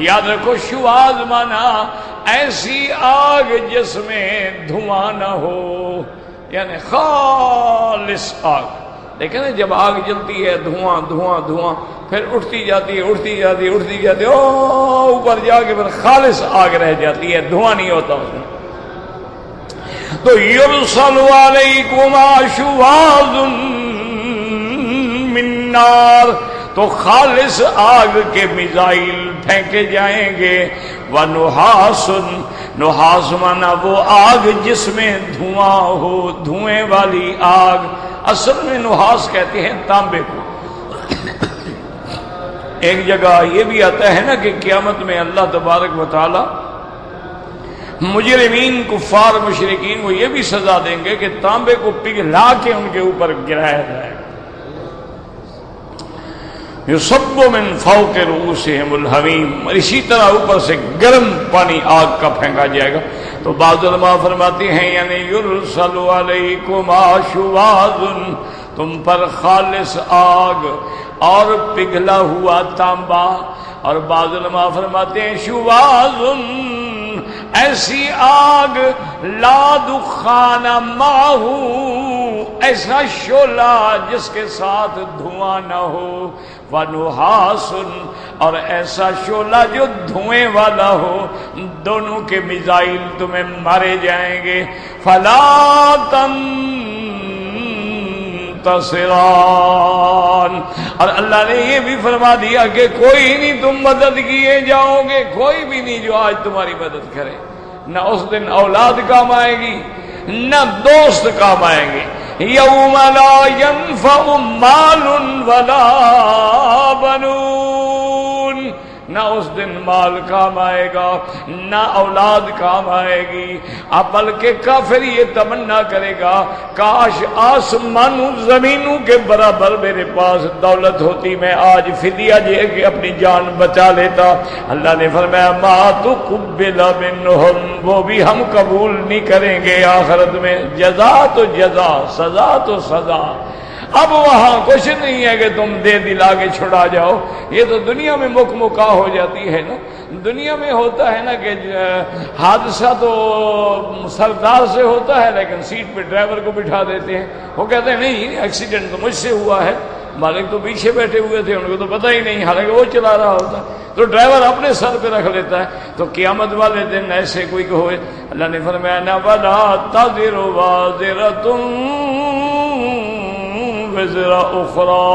یاد رکھو شواذ مانا ایسی آگ جس میں دھواں نہ ہو، یعنی خالص آگ۔ لیکن جب آگ جلتی ہے دھواں دھواں دھواں، پھر اٹھتی جاتی ہے اٹھتی جاتی ہے اٹھتی جاتی ہے، اوپر جا کے پھر خالص آگ رہ جاتی ہے، دھواں نہیں ہوتا اس میں۔ تو یرسل علیکما شواظ من نار، تو خالص آگ کے میزائل پھینکے جائیں گے، وَنُحَاسٌ، نحاس مانا وہ آگ جس میں دھواں ہو، دھوئیں والی آگ، اصل میں نحاس کہتے ہیں تانبے کو۔ ایک جگہ یہ بھی آتا ہے نا کہ قیامت میں اللہ تبارک و تعالی مجرمین کفار مشرکین کو یہ بھی سزا دیں گے کہ تانبے کو پگھلا کے ان کے اوپر گرایا جائے، یصب من فوق رؤوسہم الحمیم، اور اسی طرح اوپر سے گرم پانی آگ کا پھینکا جائے گا۔ تو بعض علماء فرماتے ہیں یعنی یرسل علیکما شواظ، تم پر خالص آگ اور پگھلا ہوا تانبا، اور بعض علماء فرماتے ہیں شواظ ایسی آگ لا دخان معہ، ایسا شعلہ جس کے ساتھ دھواں نہ ہو، ونحاس، اور ایسا شعلہ جو دھوئیں والا ہو، دونوں کے میزائل تمہیں مارے جائیں گے۔ فلا تنتصران، اور اللہ نے یہ بھی فرما دیا کہ کوئی نہیں تم مدد کیے جاؤ گے، کوئی بھی نہیں جو آج تمہاری مدد کرے، نہ اس دن اولاد کام آئے گی نہ دوست کام آئیں گے۔ یوم لا ينفع مال ولا بنون، نہ اس دن مال کام آئے گا نہ اولاد کام آئے گی، اب بلکہ کافر یہ تمنا کرے گا کاش آسمانوں زمینوں کے برابر میرے پاس دولت ہوتی، میں آج فدیہ دے کے اپنی جان بچا لیتا۔ اللہ نے فرمایا ما تقبل منہم، وہ بھی ہم قبول نہیں کریں گے آخرت میں، جزا تو جزا، سزا تو سزا۔ اب وہاں کچھ نہیں ہے کہ تم دے دلا کے چھڑا جاؤ، یہ تو دنیا میں مکا ہو جاتی ہے نا۔ دنیا میں ہوتا ہے نا کہ حادثہ تو سردار سے ہوتا ہے لیکن سیٹ پہ ڈرائیور کو بٹھا دیتے ہیں، وہ کہتے ہیں نہیں ایکسیڈنٹ تو مجھ سے ہوا ہے، مالک تو پیچھے بیٹھے ہوئے تھے ان کو تو پتہ ہی نہیں، حالانکہ وہ چلا رہا ہوتا، تو ڈرائیور اپنے سر پہ رکھ لیتا ہے۔ تو قیامت والے دن ایسے کوئی ہوئے، اللہ نے فرمایا نہ ولا تزر وازرۃ وزر اخرى،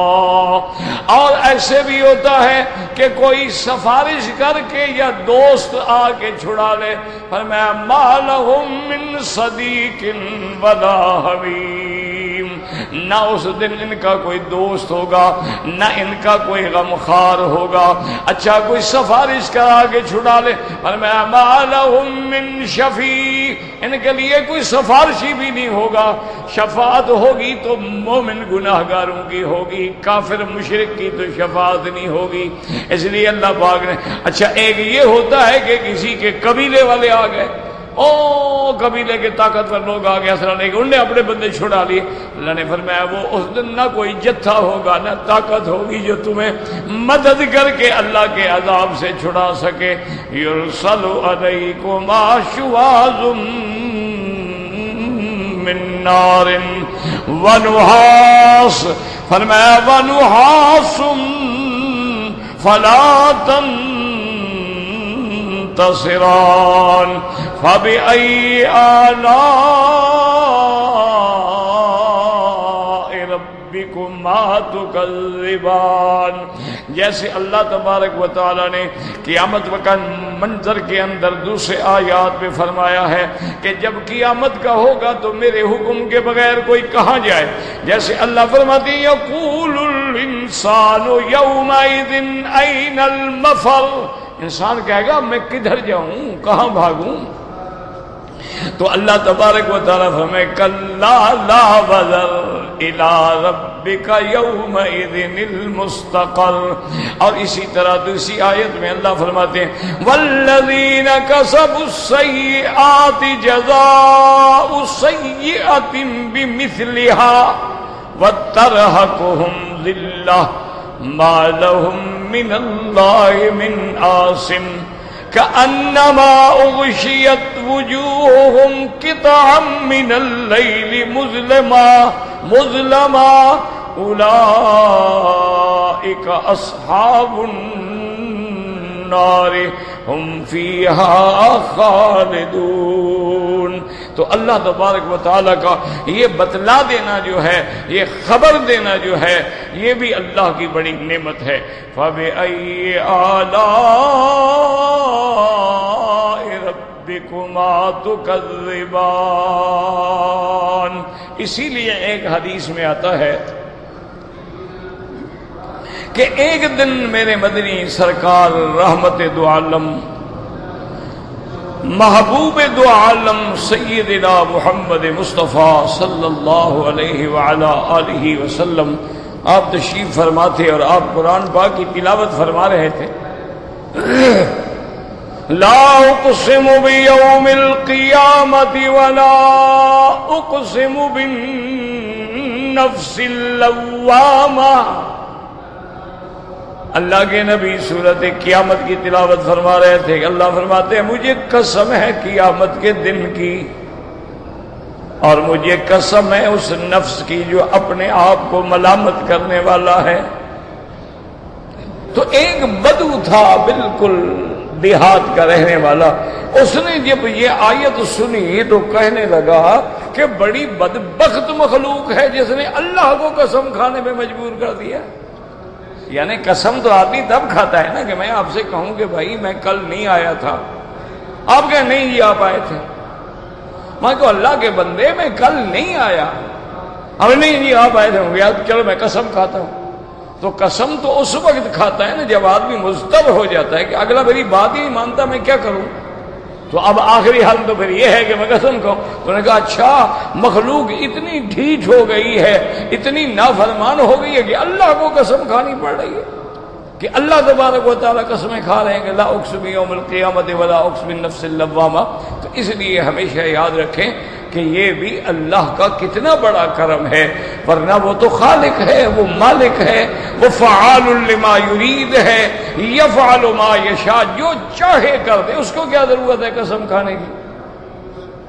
اور ایسے بھی ہوتا ہے کہ کوئی سفارش کر کے یا دوست آ کے چھڑا لے، فرمایا ما لهم من صدیق ولا حمیم، نہ اس دن ان کا کوئی دوست ہوگا نہ ان کا کوئی غمخوار ہوگا۔ اچھا کوئی سفارش کرا کے چھڑا لے، فرمایا ما لهم من شفیع، ان کے لیے کوئی سفارشی بھی نہیں ہوگا، شفاعت ہوگی تو مومن گناہ گاروں کی ہوگی، کافر مشرک کی تو شفاعت نہیں ہوگی۔ اس لیے اللہ پاک نے اچھا ایک یہ ہوتا ہے کہ کسی کے قبیلے والے آ گئے، او قبیلے کے طاقتور لوگ آ گئے اصلا نہیں کہ انہوں نے اپنے بندے چھڑا لیے، اللہ نے فرمایا وہ اس دن نہ کوئی جتھا ہوگا نہ طاقت ہوگی جو تمہیں مدد کر کے اللہ کے عذاب سے چھڑا سکے۔ یرسل علیکما شواظ من نار ونحاس، فرمایا ونحاس فلا تنتصران فبأي آلاء ربكما تكذبان، جیسے اللہ تبارک و تعالی نے قیامت کا منظر کے اندر دوسرے آیات میں فرمایا ہے کہ جب قیامت کا ہوگا تو میرے حکم کے بغیر کوئی کہاں جائے، جیسے اللہ فرماتے ہیں یقول الانسان یومئذ این المفر، انسان کہے گا میں کدھر جاؤں کہاں بھاگوں، تو اللہ تبارک و تعالی فرمائے کلا لا وزر الی ربک یومئذ المستقر، اور اسی طرح دوسری آیت میں اللہ فرماتے ہیں والذین کسبوا السیئات جزاء سیئۃ بمثلها وترهقهم ذلہ ما لهم من اللہ من عاصم كأنما أغشيت وجوههم قطعا من الليل مظلما أولئك أصحاب النار هم فيها خالدون۔ تو اللہ تبارک و تعالیٰ کا یہ بتلا دینا جو ہے، یہ خبر دینا جو ہے، یہ بھی اللہ کی بڑی نعمت ہے۔ فَبِأَيِّ آلَاءِ رَبِّكُمَا تُكَذِّبَانِ۔ اسی لیے ایک حدیث میں آتا ہے کہ ایک دن میرے مدنی سرکار رحمت دو عالم محبوب دو عالم سیدنا محمد مصطفیٰ صلی اللہ علیہ وعلا آلہ وسلم آپ تشریف فرما تھے اور آپ قرآن پاک کی تلاوت فرما رہے تھے۔ لا اقسم بیوم القیامت ولا اقسم بالنفس اللوامہ۔ اللہ کے نبی سورت قیامت کی تلاوت فرما رہے تھے کہ اللہ فرماتے ہیں مجھے قسم ہے قیامت کے دن کی، اور مجھے قسم ہے اس نفس کی جو اپنے آپ کو ملامت کرنے والا ہے۔ تو ایک بدو تھا بالکل دیہات کا رہنے والا، اس نے جب یہ آیت سنی تو کہنے لگا کہ بڑی بدبخت مخلوق ہے جس نے اللہ کو قسم کھانے میں مجبور کر دیا۔ یعنی قسم تو آدمی تب کھاتا ہے نا کہ میں آپ سے کہوں کہ بھائی میں کل نہیں آیا تھا، آپ کہیں نہیں جی آپ آئے تھے، میں کہوں اللہ کے بندے میں کل نہیں آیا، اب نہیں جی آپ آئے تھے، چلو میں قسم کھاتا ہوں۔ تو قسم تو اس وقت کھاتا ہے نا جب آدمی مضطر ہو جاتا ہے کہ اگلا میری بات ہی نہیں مانتا، میں کیا کروں۔ تو اب آخری حل تو پھر یہ ہے کہ میں قسم کھاؤں۔ تو نے کہا اچھا مخلوق اتنی ڈھیٹ ہو گئی ہے، اتنی نافرمان ہو گئی ہے کہ اللہ کو قسم کھانی پڑ رہی ہے، کہ اللہ تبارک و تعالیٰ قسمیں کھا رہے ہیں کہ لا اقسم بیوم القیامت ولا اقسم بالنفس اللوامہ۔ تو اس لیے ہمیشہ یاد رکھیں کہ یہ بھی اللہ کا کتنا بڑا کرم ہے، ورنہ وہ تو خالق ہے، وہ مالک ہے، وہ فعال لما یرید ہے، یفعل ما یشاء، جو چاہے کر دے، اس کو کیا ضرورت ہے قسم کھانے کی۔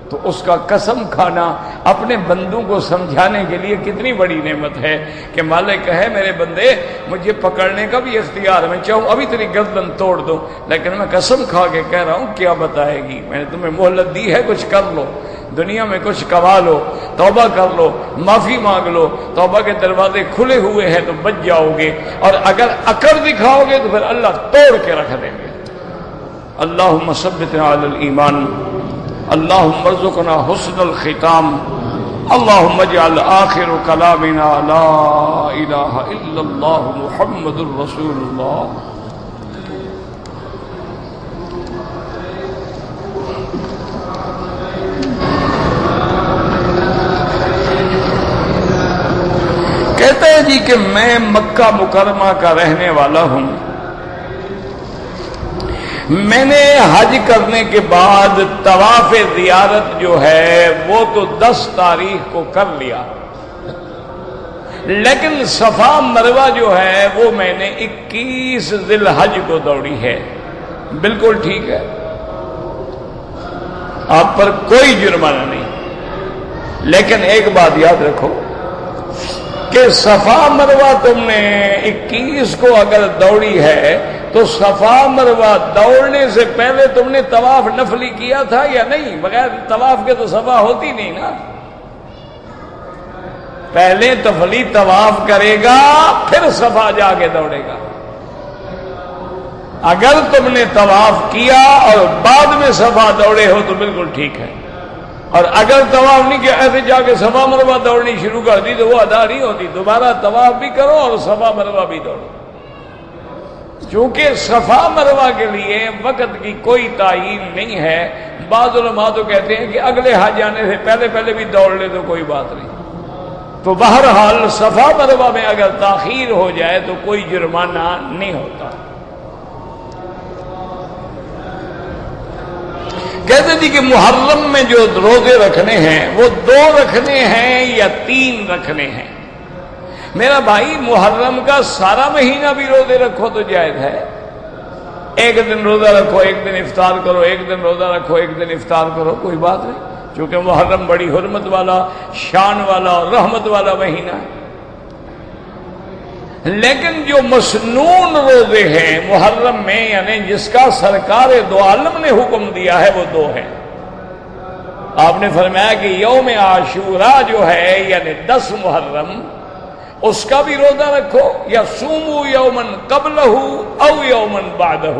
تو اس کا قسم کھانا اپنے بندوں کو سمجھانے کے لیے کتنی بڑی نعمت ہے کہ مالک کہے میرے بندے مجھے پکڑنے کا بھی اختیار ہے، میں چاہوں ابھی تیری گردن توڑ دوں، لیکن میں قسم کھا کے کہہ رہا ہوں کیا بتائے گی، میں نے تمہیں مہلت دی ہے، کچھ کر لو، دنیا میں کچھ کما لو، توبہ کر لو، معافی مانگ لو، توبہ کے دروازے کھلے ہوئے ہیں تو بچ جاؤ گے، اور اگر اکڑ دکھاؤ گے تو پھر اللہ توڑ کے رکھ دیں گے۔ اللہم ثبتنا علی الایمان، اللہم ارزقنا حسن الختام، اللہم اجعل آخر کلامنا لا الہ الا اللہ محمد الرسول اللہ۔ کہتا ہے جی کہ میں مکہ مکرمہ کا رہنے والا ہوں، میں نے حج کرنے کے بعد طواف زیارت جو ہے وہ تو 10 تاریخ کو کر لیا، لیکن صفا مروہ جو ہے وہ میں نے 21 ذی الحج کو دوڑی ہے۔ بالکل ٹھیک ہے، آپ پر کوئی جرمانہ نہیں، لیکن ایک بات یاد رکھو کہ صفا مروہ تم نے 21 کو اگر دوڑی ہے تو صفا مروہ دوڑنے سے پہلے تم نے طواف نفلی کیا تھا یا نہیں؟ بغیر طواف کے تو صفا ہوتی نہیں نا، پہلے نفلی طواف کرے گا پھر صفا جا کے دوڑے گا۔ اگر تم نے طواف کیا اور بعد میں صفا دوڑے ہو تو بالکل ٹھیک ہے، اور اگر طواف نہیں کیا ایسے جا کے صفا مروہ دوڑنی شروع کر دی تو وہ ادا نہیں ہوتی، دوبارہ طواف بھی کرو اور صفا مروہ بھی دوڑو۔ چونکہ صفا مروہ کے لیے وقت کی کوئی تعین نہیں ہے، بعض علماء تو کہتے ہیں کہ اگلے حج آنے سے پہلے بھی دوڑ لے تو کوئی بات نہیں۔ تو بہرحال صفا مروہ میں اگر تاخیر ہو جائے تو کوئی جرمانہ نہیں ہوتا۔ کہتے تھے کہ محرم میں جو روزے رکھنے ہیں وہ 2 رکھنے ہیں یا 3 رکھنے ہیں۔ میرا بھائی محرم کا سارا مہینہ بھی روزے رکھو تو جائز ہے، ایک دن روزہ رکھو ایک دن افطار کرو، ایک دن روزہ رکھو ایک دن افطار کرو، کوئی بات نہیں، چونکہ محرم بڑی حرمت والا، شان والا اور رحمت والا مہینہ ہے۔ لیکن جو مسنون روزے ہیں محرم میں، یعنی جس کا سرکار دو عالم نے حکم دیا ہے، وہ 2 ہیں۔ آپ نے فرمایا کہ یوم عاشورہ جو ہے یعنی 10 محرم اس کا بھی روزہ رکھو، یا سومو یومن قبلہ او یومن بعدہ،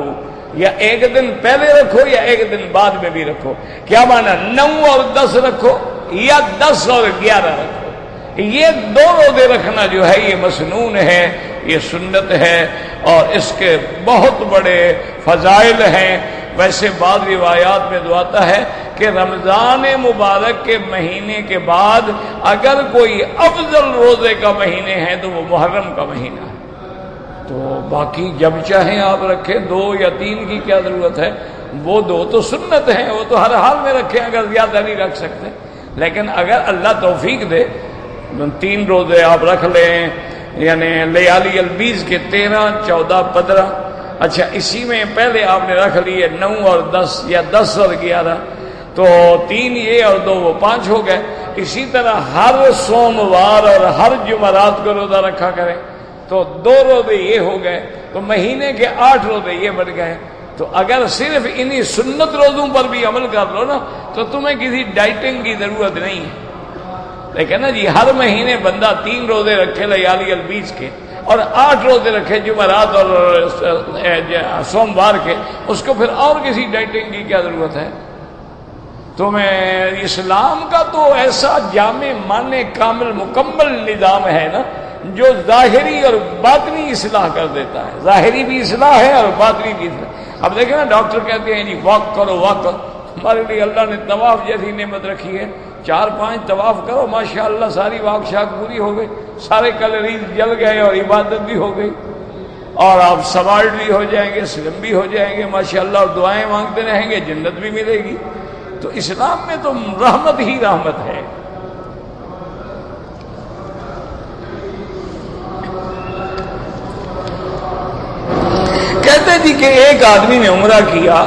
یا ایک دن پہلے رکھو یا ایک دن بعد میں بھی رکھو۔ کیا معنی 9 اور 10 رکھو یا 10 اور 11 رکھو؟ یہ 2 روزے رکھنا جو ہے یہ مسنون ہے، یہ سنت ہے، اور اس کے بہت بڑے فضائل ہیں۔ ویسے بعض روایات میں تو آتا ہے کہ رمضان مبارک کے مہینے کے بعد اگر کوئی افضل روزے کا مہینے ہے تو وہ محرم کا مہینہ ہے۔ تو باقی جب چاہیں آپ رکھیں، 2 یا 3 کی کیا ضرورت ہے؟ وہ 2 تو سنت ہیں، وہ تو ہر حال میں رکھیں، اگر زیادہ نہیں رکھ سکتے۔ لیکن اگر اللہ توفیق دے 3 روزے آپ رکھ لیں، یعنی لیالی البیز کے 13، 14، 15، اچھا اسی میں پہلے آپ نے رکھ لیے 9 اور 10 یا 10 اور 11، تو 3 یہ اور 2 وہ 5 ہو گئے۔ اسی طرح ہر سوموار اور ہر جمعرات کو روزہ رکھا کریں تو 2 روزے یہ ہو گئے، تو مہینے کے 8 روزے یہ بڑھ گئے۔ تو اگر صرف انہی سنت روزوں پر بھی عمل کر لو نا تو تمہیں کسی ڈائٹنگ کی ضرورت نہیں ہے۔ لیکن نا جی ہر مہینے بندہ 3 روزے رکھے لیالی البیز کے اور 8 روزے رکھے جمعرات اور سوموار کے، اس کو پھر اور کسی ڈائٹنگ کی کیا ضرورت ہے؟ تو اسلام کا تو ایسا جامع معنی کامل مکمل نظام ہے نا جو ظاہری اور باطنی اصلاح کر دیتا ہے۔ ظاہری بھی اصلاح ہے اور باطنی بھی اصلاح۔ اب دیکھیں نا ڈاکٹر کہتے ہیں جی واک کرو واک کرو، ہمارے لیے اللہ نے طواف جیسی نعمت رکھی ہے، 4-5 طواف کرو ماشاءاللہ ساری واک شاک پوری ہو گئی، سارے کیلوریز جل گئے اور عبادت بھی ہو گئی، اور آپ سمارٹ بھی ہو جائیں گے، سلم بھی ہو جائیں گے ماشاءاللہ، اور دعائیں مانگتے رہیں گے، جنت بھی ملے گی۔ تو اسلام میں تو رحمت ہی رحمت ہے۔ کہتے جی کہ ایک آدمی نے عمرہ کیا،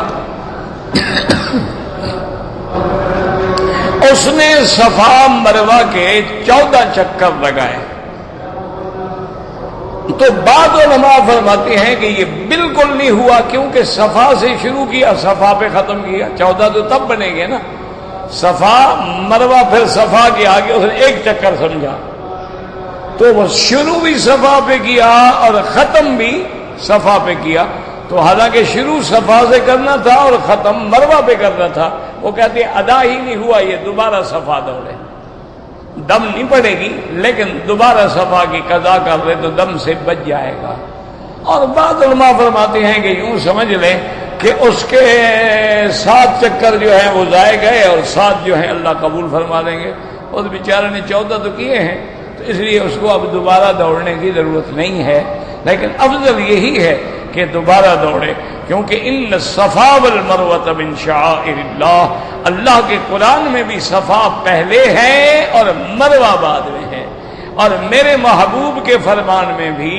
اس نے صفا مروہ کے 14 چکر لگائے، تو بعض علماء فرماتے ہیں کہ یہ بالکل نہیں ہوا، کیونکہ صفا سے شروع کیا صفا پہ ختم کیا، 14 تو تب بنے گے نا، صفا مروہ پھر صفا کے آگے اس نے ایک چکر سمجھا، تو وہ شروع بھی صفا پہ کیا اور ختم بھی صفا پہ کیا۔ تو حالانکہ شروع صفا سے کرنا تھا اور ختم مروہ پہ کرنا تھا، وہ کہتے ہیں ادا ہی نہیں ہوا، یہ دوبارہ صفا دوڑے، دم نہیں پڑے گی لیکن دوبارہ صفا کی قضا کر لے تو دم سے بچ جائے گا۔ اور بعض علماء فرماتے ہیں کہ یوں سمجھ لیں کہ اس کے 7 چکر جو ہیں وہ ضائع گئے اور 7 جو ہیں اللہ قبول فرما دیں گے۔ اس بیچارے نے 14 تو کیے ہیں، تو اس لیے اس کو اب دوبارہ دوڑنے کی ضرورت نہیں ہے، لیکن افضل یہی ہے کہ دوبارہ دوڑے، کیونکہ ان الصفا والمروۃ من شعائر اللہ، اللہ کے قرآن میں بھی صفا پہلے ہے اور مروہ بعد میں ہے، اور میرے محبوب کے فرمان میں بھی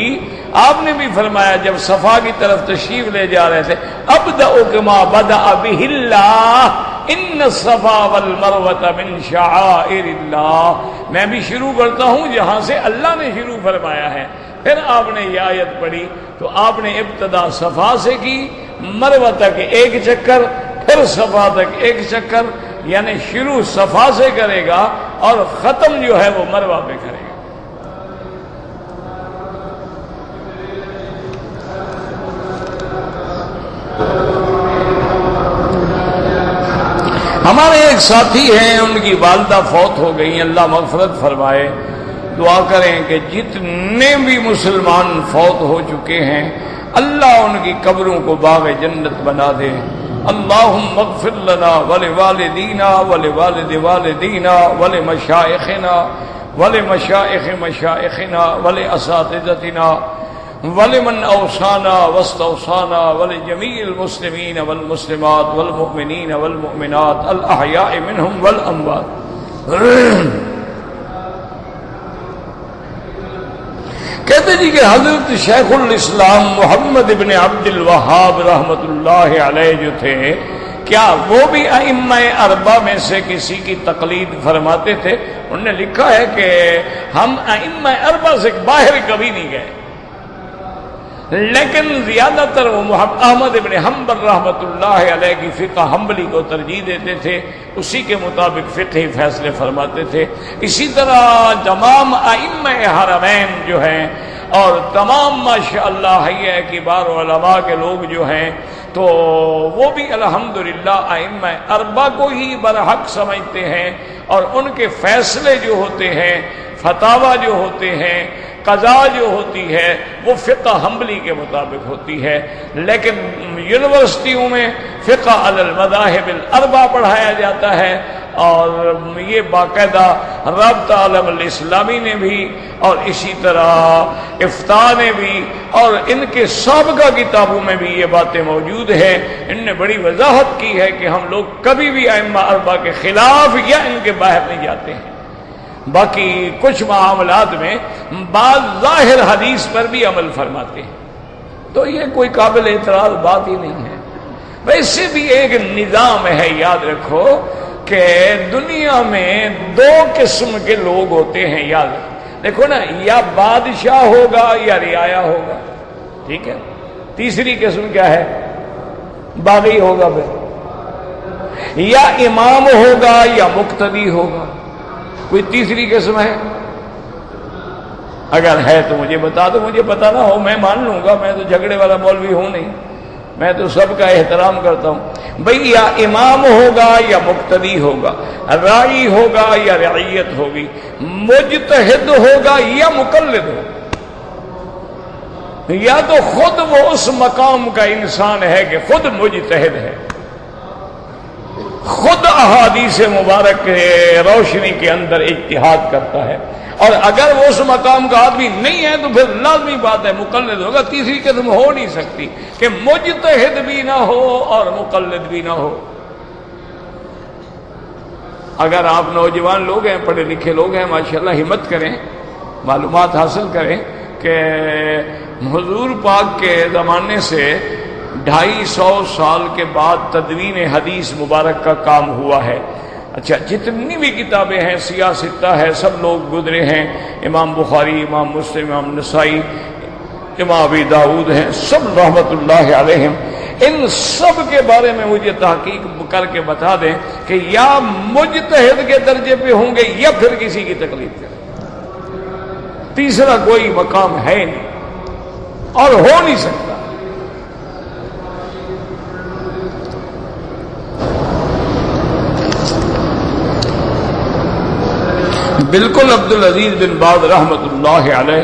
آپ نے بھی فرمایا جب صفا کی طرف تشریف لے جا رہے تھے، ابدأ کما بدأ بہ اللہ ان الصفا والمروۃ من شعائر اللہ، میں بھی شروع کرتا ہوں جہاں سے اللہ نے شروع فرمایا ہے۔ پھر آپ نے یہ آیت پڑھی تو آپ نے ابتدا صفا سے کی، مروہ تک 1 چکر، پھر صفا تک 1 چکر، یعنی شروع صفا سے کرے گا اور ختم جو ہے وہ مروہ پہ کرے گا۔ ہمارے ایک ساتھی ہیں، ان کی والدہ فوت ہو گئی، اللہ مغفرت فرمائے، دعا کریں کہ جتنے بھی مسلمان فوت ہو چکے ہیں اللہ ان کی قبروں کو باغ جنت بنا دے۔ اللہم اغفر لنا ولوالدینا ولوالد والدینا ولمشائخنا ولمشائخ مشائخنا ولاساتذتنا ولمن اوصانا واستوصانا ولجميع المسلمين والمسلمات والمؤمنين والمؤمنات الاحياء منهم والاموات۔ کہتے جی کہ حضرت شیخ الاسلام محمد بن عبد الوہاب رحمۃ اللہ علیہ جو تھے، کیا وہ بھی ائمہ اربعہ میں سے کسی کی تقلید فرماتے تھے؟ انہوں نے لکھا ہے کہ ہم ائمہ اربعہ سے باہر کبھی نہیں گئے، لیکن زیادہ تر وہ احمد ابن حنبل رحمۃ اللہ علیہ کی فقہ حنبلی کو ترجیح دیتے تھے، اسی کے مطابق فقہی فیصلے فرماتے تھے۔ اسی طرح تمام ائمہ حرمین جو ہیں اور تمام ماشاءاللہ حیہ کبار علماء کے لوگ جو ہیں تو وہ بھی الحمدللہ ائمہ اربعہ کو ہی برحق سمجھتے ہیں، اور ان کے فیصلے جو ہوتے ہیں، فتاوی جو ہوتے ہیں، قضا جو ہوتی ہے وہ فقہ حنبلی کے مطابق ہوتی ہے۔ لیکن یونیورسٹیوں میں فقہ علی المذاہب الاربعہ پڑھایا جاتا ہے، اور یہ باقاعدہ رابطہ عالم الاسلامی نے بھی اور اسی طرح افتاء نے بھی اور ان کے سابقہ کتابوں میں بھی یہ باتیں موجود ہیں۔ ان نے بڑی وضاحت کی ہے کہ ہم لوگ کبھی بھی ائمہ اربعہ کے خلاف یا ان کے باہر نہیں جاتے ہیں۔ باقی کچھ معاملات میں بعض ظاہر حدیث پر بھی عمل فرماتے ہیں، تو یہ کوئی قابل اعتراض بات ہی نہیں ہے۔ ویسے بھی ایک نظام ہے، یاد رکھو کہ دنیا میں دو قسم کے لوگ ہوتے ہیں، یاد دیکھو نا، یا بادشاہ ہوگا یا رعایا ہوگا، ٹھیک ہے؟ تیسری قسم کیا ہے؟ باغی ہوگا پھر، یا امام ہوگا یا مقتدی ہوگا۔ کوئی تیسری قسم ہے؟ اگر ہے تو مجھے بتا دو، مجھے پتا نہ ہو میں مان لوں گا، میں تو جھگڑے والا مولوی ہوں نہیں، میں تو سب کا احترام کرتا ہوں۔ بھئی یا امام ہوگا یا مقتدی ہوگا، رائی ہوگا یا رعیت ہوگی، مجتہد ہوگا یا مقلد ہوگا۔ یا تو خود وہ اس مقام کا انسان ہے کہ خود مجتہد ہے، خود احادیث مبارک کے روشنی کے اندر اجتہاد کرتا ہے، اور اگر وہ اس مقام کا آدمی نہیں ہے تو پھر لازمی بات ہے مقلد ہوگا۔ تیسری قسم ہو نہیں سکتی کہ مجتہد بھی نہ ہو اور مقلد بھی نہ ہو۔ اگر آپ نوجوان لوگ ہیں، پڑھے لکھے لوگ ہیں، ماشاءاللہ ہمت کریں، معلومات حاصل کریں کہ حضور پاک کے زمانے سے 250 سال کے بعد تدوین حدیث مبارک کا کام ہوا ہے۔ اچھا، جتنی بھی کتابیں ہیں، سیاہ ستہ ہے، سب لوگ گزرے ہیں، امام بخاری، امام مسلم، امام نسائی، امام ابی داؤد ہیں، سب رحمت اللہ علیہم۔ ان سب کے بارے میں مجھے تحقیق کر کے بتا دیں کہ یا مجتہد کے درجے پہ ہوں گے یا پھر کسی کی تکلیف کریں، تیسرا کوئی مقام ہے نہیں اور ہو نہیں سکتا۔ بالکل عبدالعزیز بن باز رحمت اللہ علیہ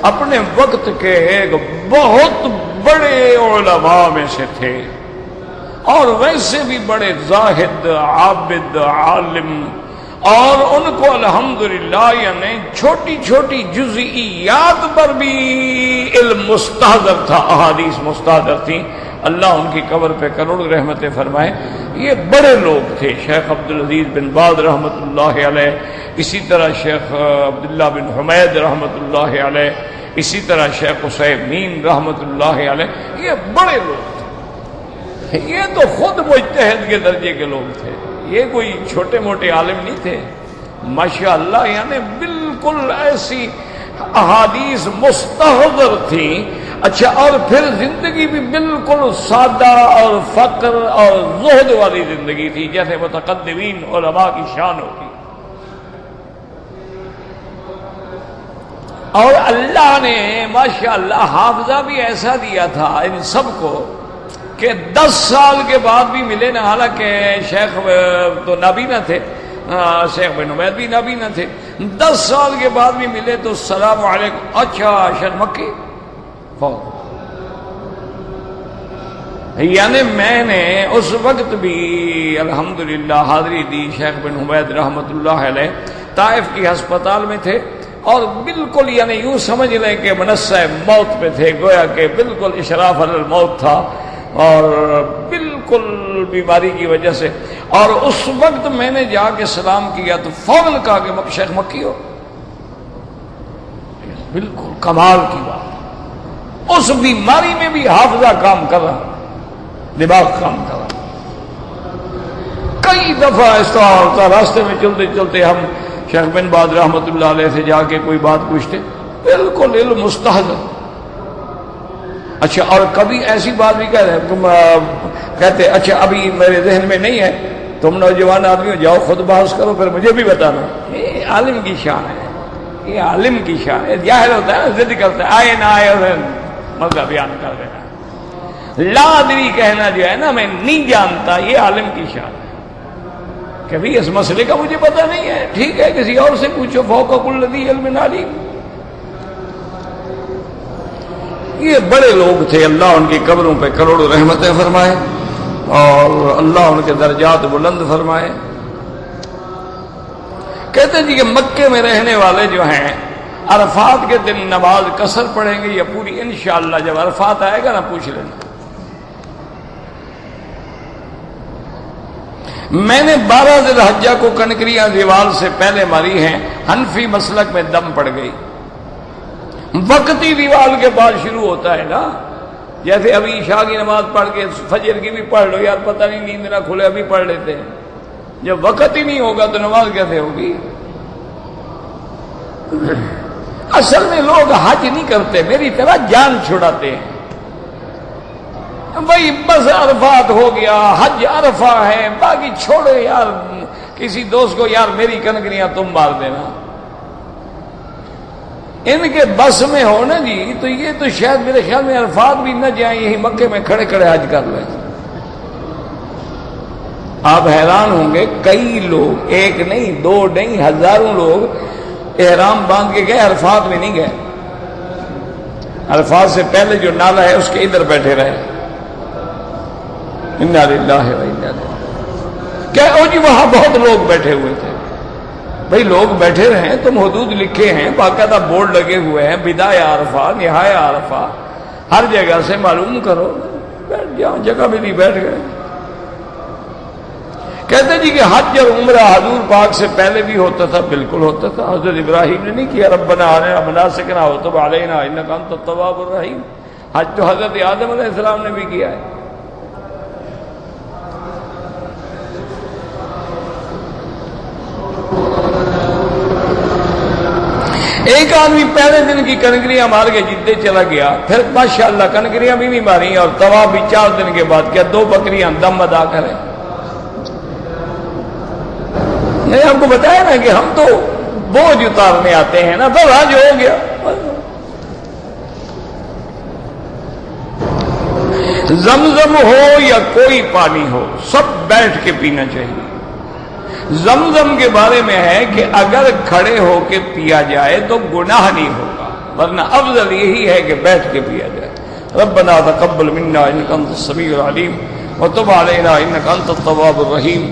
اپنے وقت کے ایک بہت بڑے علماء میں سے تھے، اور ویسے بھی بڑے زاہد، عابد، عالم، اور ان کو الحمدللہ یعنی چھوٹی چھوٹی جزئیات پر بھی علم مستحضر تھا، احادیث مستحضر تھیں۔ اللہ ان کی قبر پہ کروڑ رحمتیں فرمائے۔ یہ بڑے لوگ تھے، شیخ عبدالعزیز بن باز رحمت اللہ علیہ، اسی طرح شیخ عبداللہ بن حمید رحمت اللہ علیہ، اسی طرح شیخ عثیمین رحمت اللہ علیہ، یہ بڑے لوگ تھے۔ یہ تو خود مجتہد کے درجے کے لوگ تھے، یہ کوئی چھوٹے موٹے عالم نہیں تھے، ماشاءاللہ یعنی بالکل ایسی احادیث مستحضر تھیں۔ اچھا، اور پھر زندگی بھی بالکل سادہ اور فقر اور زہد والی زندگی تھی، جیسے متقدمین علماء کی شان ہوتی۔ اور اللہ نے ماشاءاللہ حافظہ بھی ایسا دیا تھا ان سب کو کہ 10 سال کے بعد بھی ملے نا، حالانکہ شیخ تو نابینا تھے، شیخ بن عمید بھی نابینا تھے، 10 سال کے بعد بھی ملے تو السلام علیکم، اچھا شرمکی فوت۔ یعنی میں نے اس وقت بھی الحمدللہ حاضری دی، شیخ بن عمید رحمت اللہ علیہ طائف کی ہسپتال میں تھے، اور بالکل یعنی یوں سمجھ لیں کہ منصہ موت پہ تھے، گویا کہ بالکل اشراف علی الموت تھا، اور بالکل بیماری کی وجہ سے۔ اور اس وقت میں نے جا کے سلام کیا تو فوراً کہا کہ شیخ مکی ہو، بالکل کمال کی بات۔ اس بیماری میں بھی حافظہ کام کر رہا، دماغ کام کر رہا۔ کئی دفعہ اس طرح ہوتا، راستے میں چلتے چلتے ہم شیخ بن باز رحمت اللہ علیہ سے جا کے کوئی بات پوچھتے، بالکل علم مستحضر۔ اچھا، اور کبھی ایسی بات بھی کہتے اچھا ابھی میرے ذہن میں نہیں ہے، تم نوجوان آدمی ہو، جاؤ خود بحث کرو پھر مجھے بھی بتانا۔ یہ عالم کی شان ہے، یہ عالم کی شان ہے۔ ظاہر ہوتا ہے نا، ضد کرتا ہے، آئے نہ آئے مسئلہ بیان کر دینا، لا ادری کہنا جو ہے نا میں نہیں جانتا، یہ عالم کی شان ہے کہ بھی اس مسئلے کا مجھے پتہ نہیں ہے، ٹھیک ہے کسی اور سے پوچھو، فوق کل ذی علم علیم۔ یہ بڑے لوگ تھے، اللہ ان کی قبروں پہ کروڑوں رحمتیں فرمائے اور اللہ ان کے درجات بلند فرمائے۔ کہتے جی کہ مکے میں رہنے والے جو ہیں عرفات کے دن نماز قصر پڑھیں گے یا پوری؟ انشاءاللہ جب عرفات آئے گا نا پوچھ لینا۔ میں نے 12 ذی الحجہ کو کنکریاں دیوال سے پہلے ماری ہیں، حنفی مسلک میں دم پڑ گئی۔ وقتی دیوال کے بعد شروع ہوتا ہے نا، جیسے ابھی عشاء کی نماز پڑھ کے فجر کی بھی پڑھ لو، یار پتہ نہیں نیند نہ کھلے ابھی پڑھ لیتے ہیں، جب وقت ہی نہیں ہوگا تو نماز کیسے ہوگی؟ اصل میں لوگ حج نہیں کرتے، میری طرح جان چھڑاتے ہیں، بھائی بس عرفات ہو گیا، حج عرفہ ہے، باقی چھوڑو یار، کسی دوست کو یار میری کنکریاں تم مار دینا، ان کے بس میں ہو نا جی، تو یہ تو شاید میرے خیال میں عرفات بھی نہ جائیں، یہی مکے میں کھڑے کھڑے حج کر لیں۔ آپ حیران ہوں گے، کئی لوگ، ایک نہیں دو نہیں ہزاروں لوگ احرام باندھ کے گئے، عرفات میں نہیں گئے، عرفات سے پہلے جو نالا ہے اس کے ادھر بیٹھے رہے۔ انا للہ و انا الیہ، کیا او جی وہاں بہت لوگ بیٹھے ہوئے تھے۔ بھئی لوگ بیٹھے رہے، تم حدود لکھے ہیں، باقاعدہ بورڈ لگے ہوئے ہیں، بدایہ عرفہ نہایہ عرفہ، ہر جگہ سے معلوم کرو، بیٹھ جاؤ، جگہ ملی بیٹھ گئے۔ کہتے جی کہ حج اور عمرہ حضور پاک سے پہلے بھی ہوتا تھا، بالکل ہوتا تھا، حضرت ابراہیم نے نہیں کیا، ربنا ارنا مناسکنا وتب علینا انک انت التواب الرحیم، حج تو حضرت آدم علیہ السلام نے بھی کیا ہے۔ ایک آدمی پہلے دن کی کنکریاں مار کے جدے چلا گیا، پھر ماشاءاللہ کنکریاں بھی نہیں ماری اور طواف بھی 4 دن کے بعد، کیا 2 بکریاں دم ادا کریں؟ نہیں، ہم کو بتایا نا کہ ہم تو بوجھ اتارنے آتے ہیں نا، تو حج ہو گیا۔ زمزم ہو یا کوئی پانی ہو، سب بیٹھ کے پینا چاہیے۔ زمزم کے بارے میں ہے کہ اگر کھڑے ہو کے پیا جائے تو گناہ نہیں ہوگا، ورنہ افضل یہی ہے کہ بیٹھ کے پیا جائے۔ ربنا تقبل منا انک انت السمیع العلیم وتب علینا انک انت التواب الرحیم